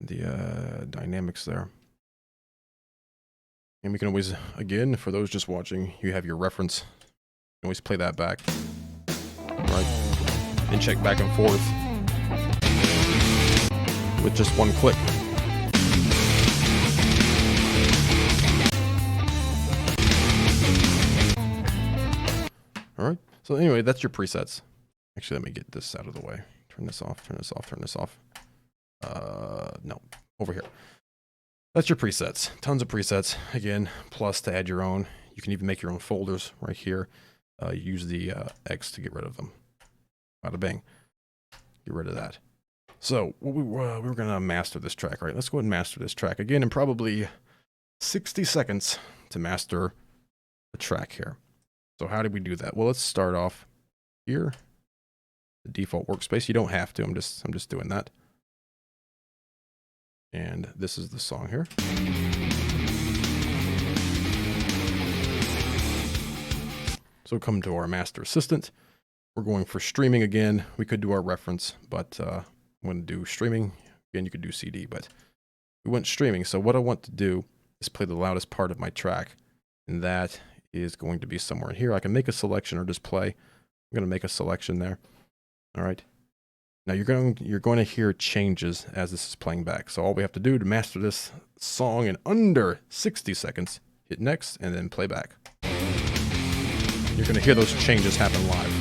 Speaker 2: the dynamics there. And we can always, again, for those just watching, you have your reference. You can always play that back, right? And check back and forth with just one click. All right. So anyway, that's your presets. Actually, let me get this out of the way. Turn this off, turn this off, turn this off. No, over here. That's your presets. Tons of presets. Again, plus to add your own. You can even make your own folders right here. Use the X to get rid of them. Bada bing. Get rid of that. So we were going to master this track, right? Let's go ahead and master this track. Again, in probably 60 seconds to master the track here. So how did we do that? Well, let's start off here. The default workspace. You don't have to. I'm just doing that. And this is the song here. So come to our master assistant. We're going for streaming again. We could do our reference, but I'm going to do streaming. Again, you could do CD, but we went streaming. So what I want to do is play the loudest part of my track, and that is going to be somewhere in here. I can make a selection or just play. I'm going to make a selection there. All right. Now you're going to hear changes as this is playing back. So all we have to do to master this song in under 60 seconds, hit next and then play back. You're going to hear those changes happen live.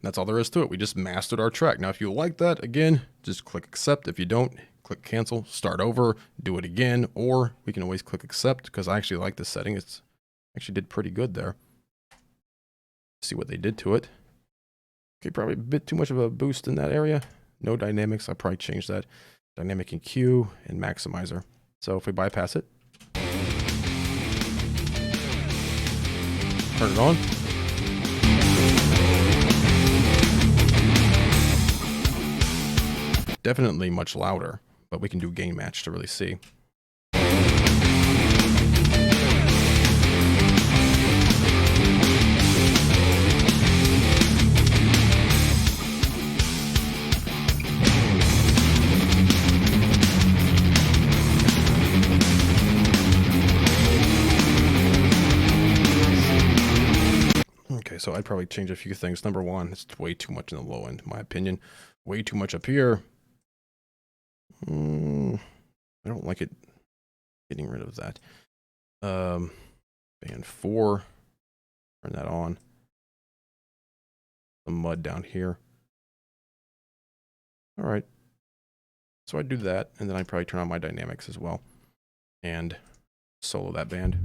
Speaker 2: That's all there is to it. We just mastered our track. Now, if you like that, again, just click accept. If you don't, click cancel, start over, do it again, or we can always click accept because I actually like this setting. It's actually did pretty good there. See what they did to it. Okay, probably a bit too much of a boost in that area. No dynamics. I'll probably change that. Dynamic EQ and maximizer. So if we bypass it, turn it on. Definitely much louder, but we can do gain match to really see. Okay, so I'd probably change a few things. Number one, it's way too much in the low end, in my opinion. Way too much up here. I don't like it. Getting rid of that. Band 4. Turn that on. The mud down here. All right. So I do that, and then I probably turn on my dynamics as well, and solo that band.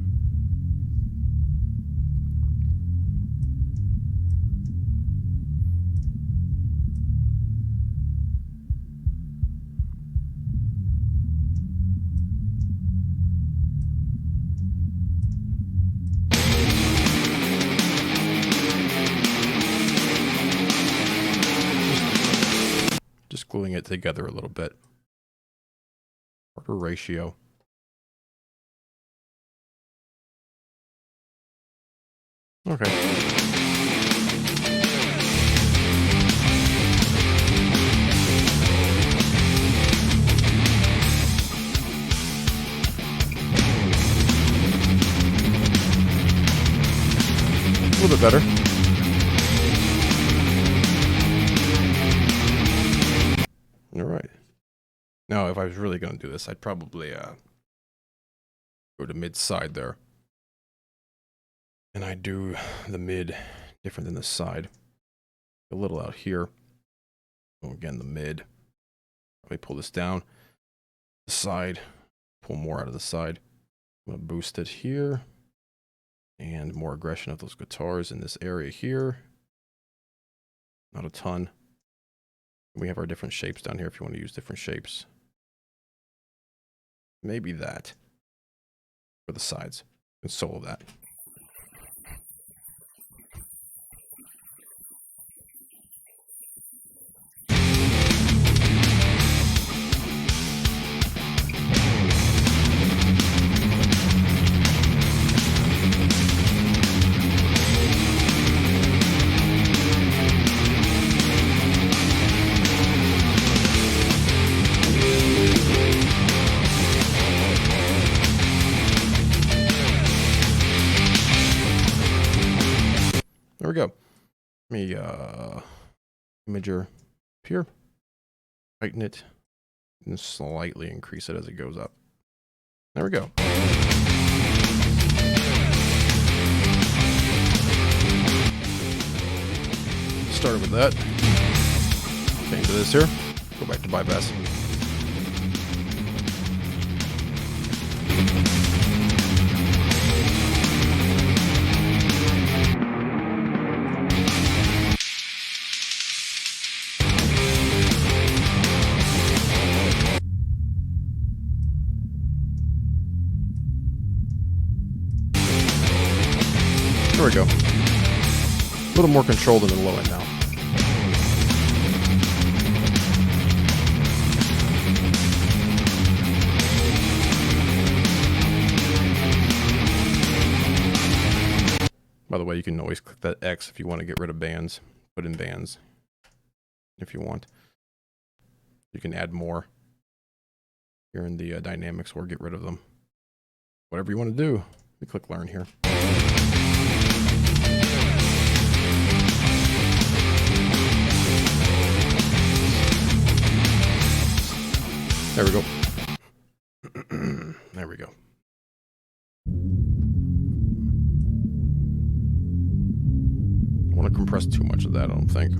Speaker 2: Just gluing it together a little bit. Quarter ratio. Okay. A little bit better. All right. Now, if I was really going to do this, I'd probably go to mid side there. And I do the mid different than the side. A little out here. Oh, again, the mid. Let me pull this down. The side. Pull more out of the side. I'm going to boost it here. And more aggression of those guitars in this area here. Not a ton. We have our different shapes down here if you want to use different shapes. Maybe that. For the sides. And solo that. There we go. Let me imager up here, tighten it, and slightly increase it as it goes up. There we go. Started with that. Came to this here. Go back to bypass. There we go. A little more controlled in the low end now. By the way, you can always click that X if you want to get rid of bands. Put in bands if you want. You can add more here in the dynamics or get rid of them. Whatever you want to do. We click Learn here. There we go. There we go. I don't want to compress too much of that, I don't think.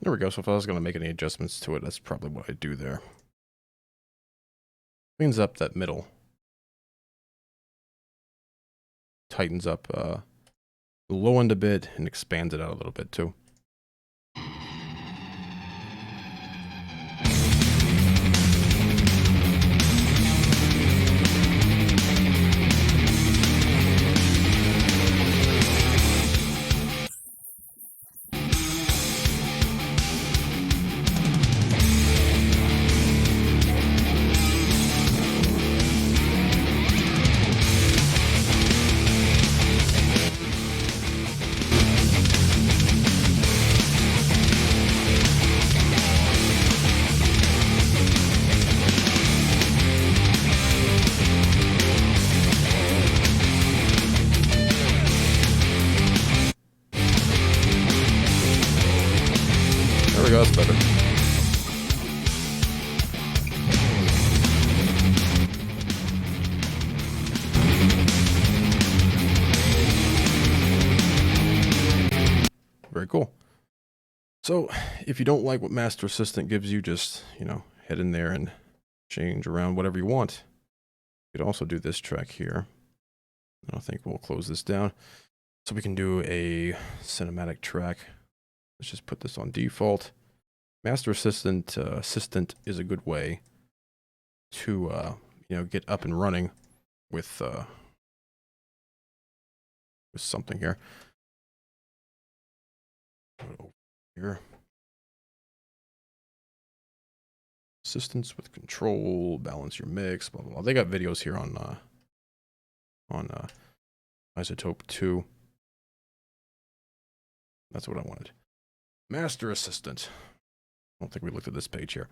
Speaker 2: There we go. So if I was going to make any adjustments to it, that's probably what I'd do there. Cleans up that middle. Tightens up the low end a bit and expands it out a little bit too. Very cool. So if you don't like what Master Assistant gives you, just, head in there and change around whatever you want. You could also do this track here. I think we'll close this down. So we can do a cinematic track. Let's just put this on default. Master Assistant is a good way to get up and running with something here. Over here. Assistance with control, balance your mix, blah blah blah. They got videos here on iZotope 2. That's what I wanted. Master Assistant. I don't think we looked at this page here.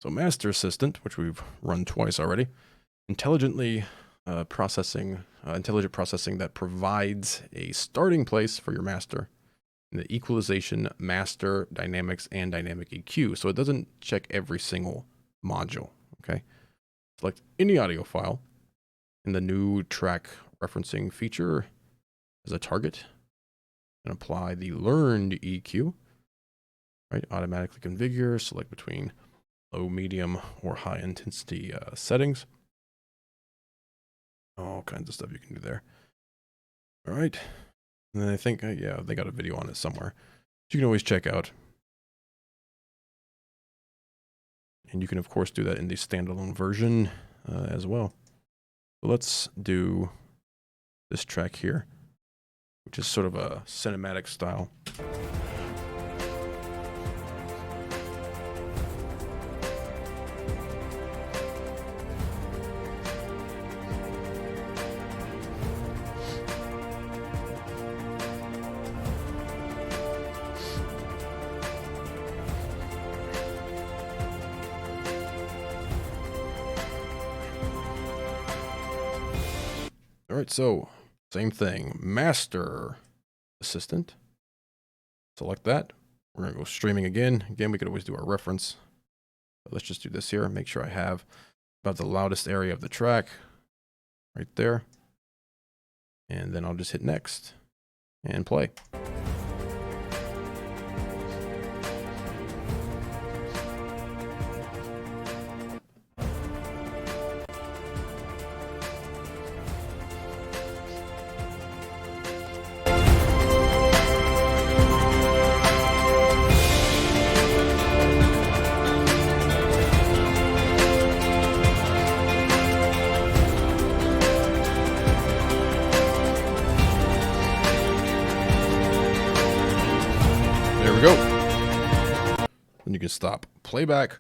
Speaker 2: So Master Assistant, which we've run twice already, intelligent processing that provides a starting place for your master in the equalization, master, dynamics, and dynamic EQ. So it doesn't check every single module. Okay. Select any audio file in the new track referencing feature as a target and apply the learned EQ. Right, automatically configure, select between low, medium, or high intensity settings. All kinds of stuff you can do there. All right, and then I think, yeah, they got a video on it somewhere. You can always check out. And you can, of course, do that in the standalone version as well. So let's do this track here, which is sort of a cinematic style. All right, so same thing, Master Assistant. Select that. We're gonna go streaming again. Again, we could always do our reference. But let's just do this here. Make sure I have about the loudest area of the track right there. And then I'll just hit next and play. There we go. Then you can stop playback. I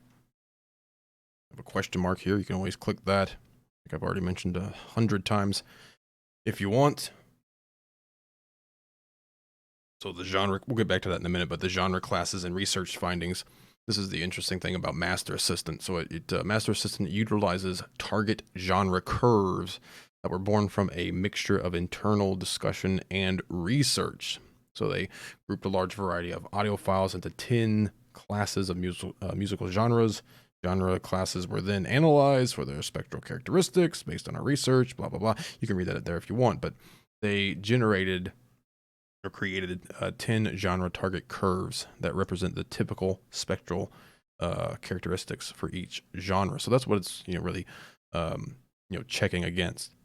Speaker 2: have a question mark here. You can always click that. Like I've already mentioned 100 times if you want. So the genre, we'll get back to that in a minute, but the genre classes and research findings. This is the interesting thing about Master Assistant. So Master Assistant utilizes target genre curves that were born from a mixture of internal discussion and research. So they grouped a large variety of audio files into 10 classes of musical genres. Genre classes were then analyzed for their spectral characteristics based on our research, blah, blah, blah. You can read that there if you want, but they generated or created 10 genre target curves that represent the typical spectral characteristics for each genre. So that's what it's really checking against.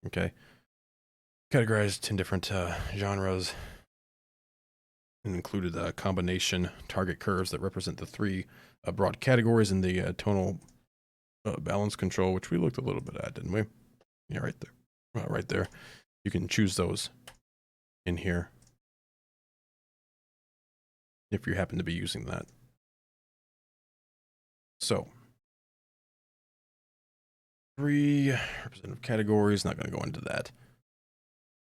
Speaker 2: Okay, categorized 10 different genres and included combination target curves that represent the three broad categories in the tonal balance control, which we looked a little bit at, didn't we? Yeah, right there. Right there. You can choose those in here if you happen to be using that. So 3 representative categories, not going to go into that.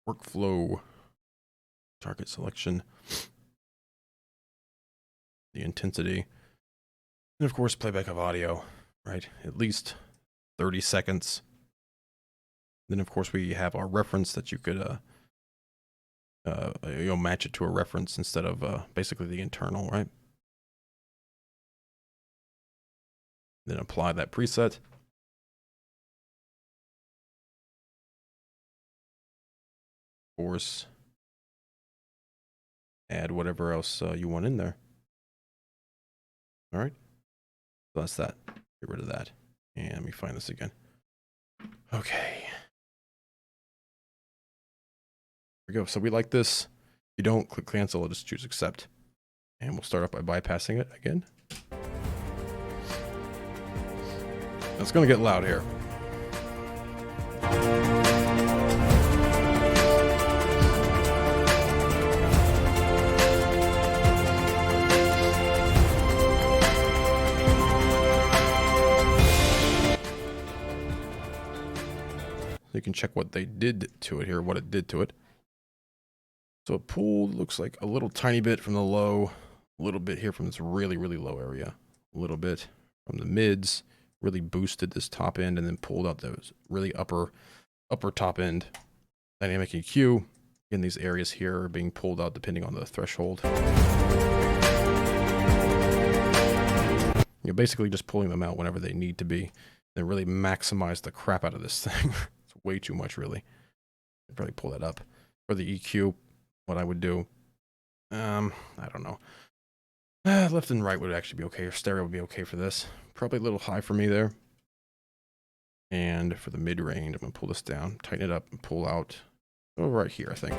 Speaker 2: Workflow, target selection, the intensity, and of course playback of audio, right? At least 30 seconds. Then of course we have our reference that you could match it to a reference instead of basically the internal, right? Then apply that preset. Of course, add whatever else you want in there. All right, so that's that. Get rid of that. And let me find this again. Okay. There we go. So we like this. If you don't, click cancel, I'll just choose accept. And we'll start off by bypassing it again. It's going to get loud here. You can check what they did to it here, what it did to it. So it pulled, looks like a little tiny bit from the low, a little bit here from this really, really low area, a little bit from the mids, really boosted this top end, and then pulled out those really upper top end. Dynamic EQ, in these areas here are being pulled out depending on the threshold. You're basically just pulling them out whenever they need to be, and really maximize the crap out of this thing. Way too much, really. I'd probably pull that up. For the EQ, what I would do, I don't know. Left and right would actually be okay, or stereo would be okay for this. Probably a little high for me there. And for the mid-range, I'm going to pull this down, tighten it up, and pull out. Oh, right here, I think.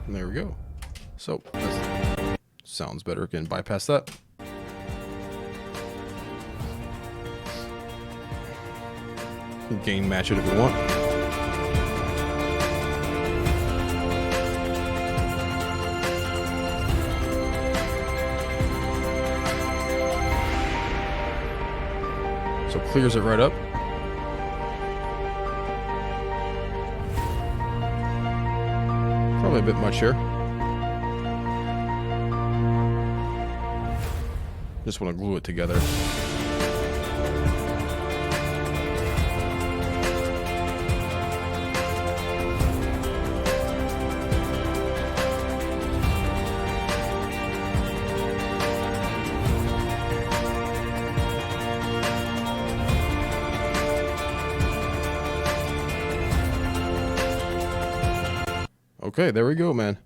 Speaker 2: There we go. So, that sounds better. Again, bypass that. Gain match it if you want. So clears it right up. Probably a bit much here. Just want to glue it together. Okay, there we go, man.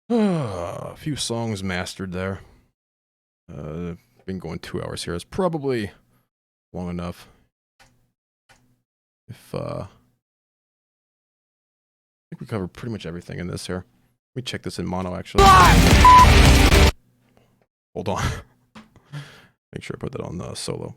Speaker 2: A few songs mastered there. Been going 2 hours here. It's probably long enough. I think we covered pretty much everything in this here. Let me check this in mono, actually. Hold on. Make sure I put that on solo.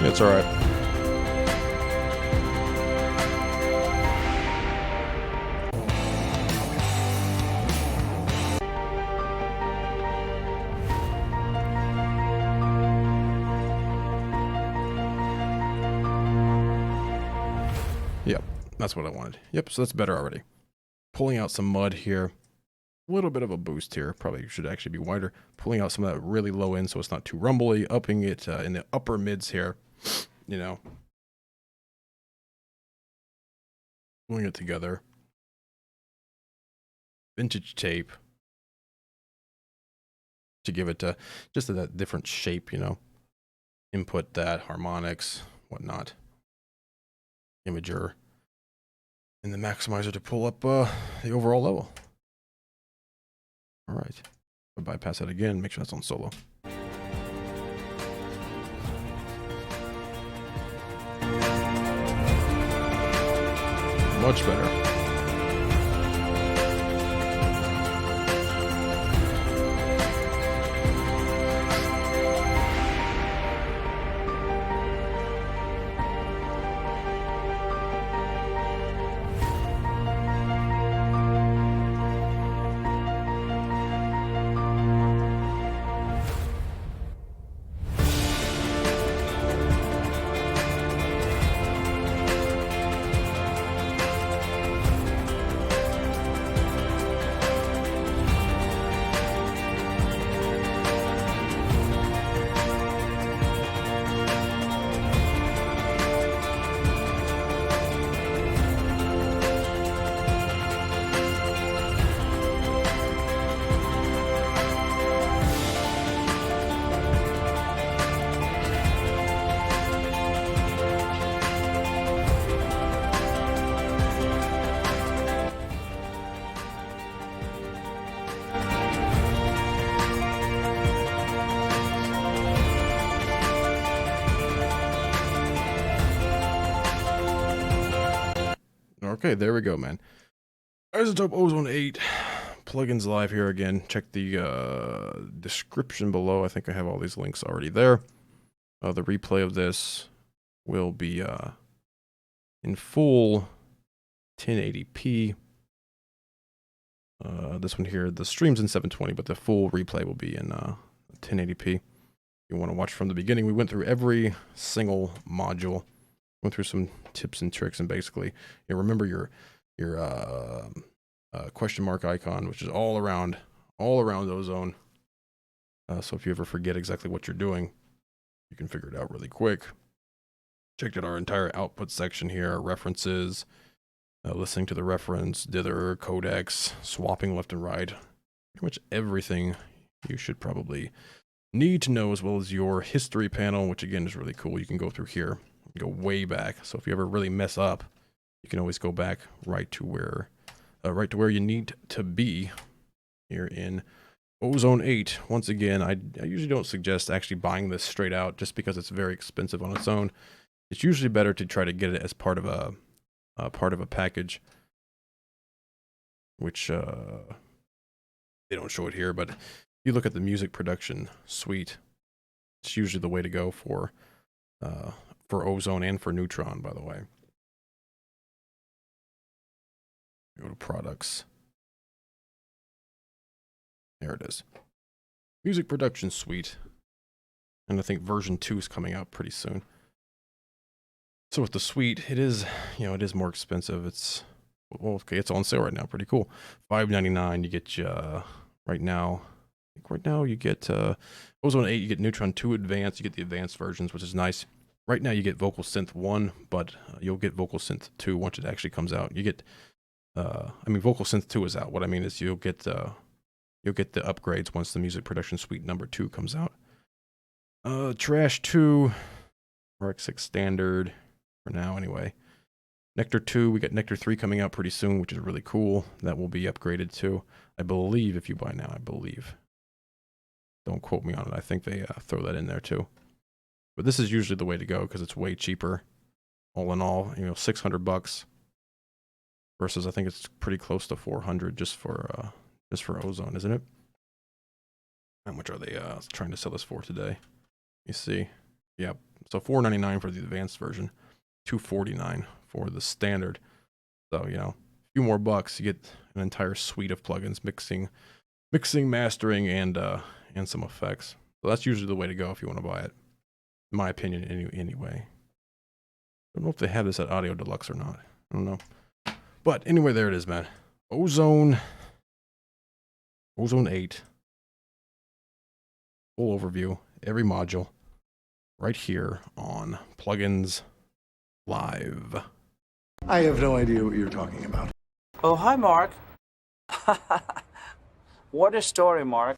Speaker 2: It's all right. Yep, that's what I wanted. Yep, so that's better already. Pulling out some mud here. A little bit of a boost here. Probably should actually be wider. Pulling out some of that really low end so it's not too rumbly. Upping it in the upper mids here. You know. Pulling it together. Vintage tape. To give it just that different shape, you know. Input that, harmonics, whatnot. Imager. And the maximizer to pull up the overall level. All right. I'll bypass that again. Make sure that's on solo. Much better. Okay, there we go, man. iZotope Ozone 8 plugins live here again. Check the description below. I think I have all these links already there. The replay of this will be in full 1080p. This one here, the stream's in 720, but the full replay will be in 1080p. You want to watch from the beginning. We went through every single module. Went through some tips and tricks, and basically, you know, remember your question mark icon, which is all around Ozone. So if you ever forget exactly what you're doing, you can figure it out really quick. Checked out our entire output section here, references, listening to the reference, dither, codecs, swapping left and right, pretty much everything you should probably need to know, as well as your history panel, which again is really cool. You can go through here. Go way back, so if you ever really mess up, you can always go back right to where you need to be here in Ozone 8. Once again, I usually don't suggest actually buying this straight out just because it's very expensive on its own. It's usually better to try to get it as part of a package, which they don't show it here, but if you look at the music production suite, it's usually the way to go for Ozone and for Neutron, by the way. Go to products. There it is. Music production suite. And I think version 2 is coming out pretty soon. So with the suite, it is, you know, it is more expensive. It's, well, okay, it's on sale right now. Pretty cool. $5.99. You get right now. I think right now you get Ozone 8. You get Neutron 2 Advanced. You get the advanced versions, which is nice. Right now you get Vocal Synth 1, but you'll get Vocal Synth 2 once it actually comes out. You get, I mean, Vocal Synth 2 is out. What I mean is you'll get the upgrades once the Music Production Suite number 2 comes out. Trash 2, RX6 Standard, for now anyway. Nectar 2, we got Nectar 3 coming out pretty soon, which is really cool. That will be upgraded too, I believe, if you buy now, I believe. Don't quote me on it. I think they throw that in there too. But this is usually the way to go because it's way cheaper. All in all, you know, $600 versus I think it's pretty close to 400 just for Ozone, isn't it? How much are they trying to sell this for today? You see, yep. So $499 for the advanced version, $249 for the standard. So you know, a few more bucks, you get an entire suite of plugins, mixing, mastering, and some effects. So that's usually the way to go if you want to buy it, in my opinion. Anyway, I don't know if they have this at Audio Deluxe or not. I don't know. But anyway, there it is, man. Ozone 8. Full overview, every module, right here on Plugins Live.
Speaker 4: I have no idea what you're talking about.
Speaker 3: Oh, hi, Mark. What a story, Mark.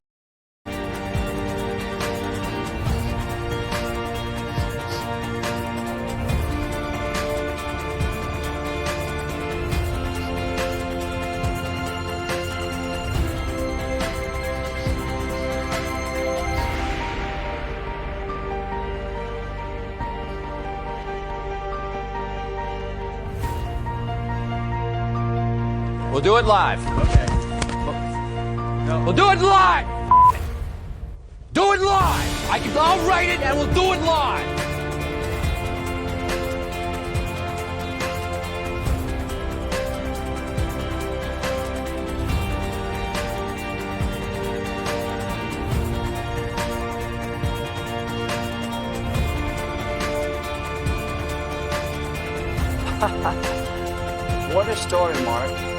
Speaker 1: We'll do it live. Okay. We'll do it live. Do it live. I'll write it and we'll do it live.
Speaker 3: What a story, Mark.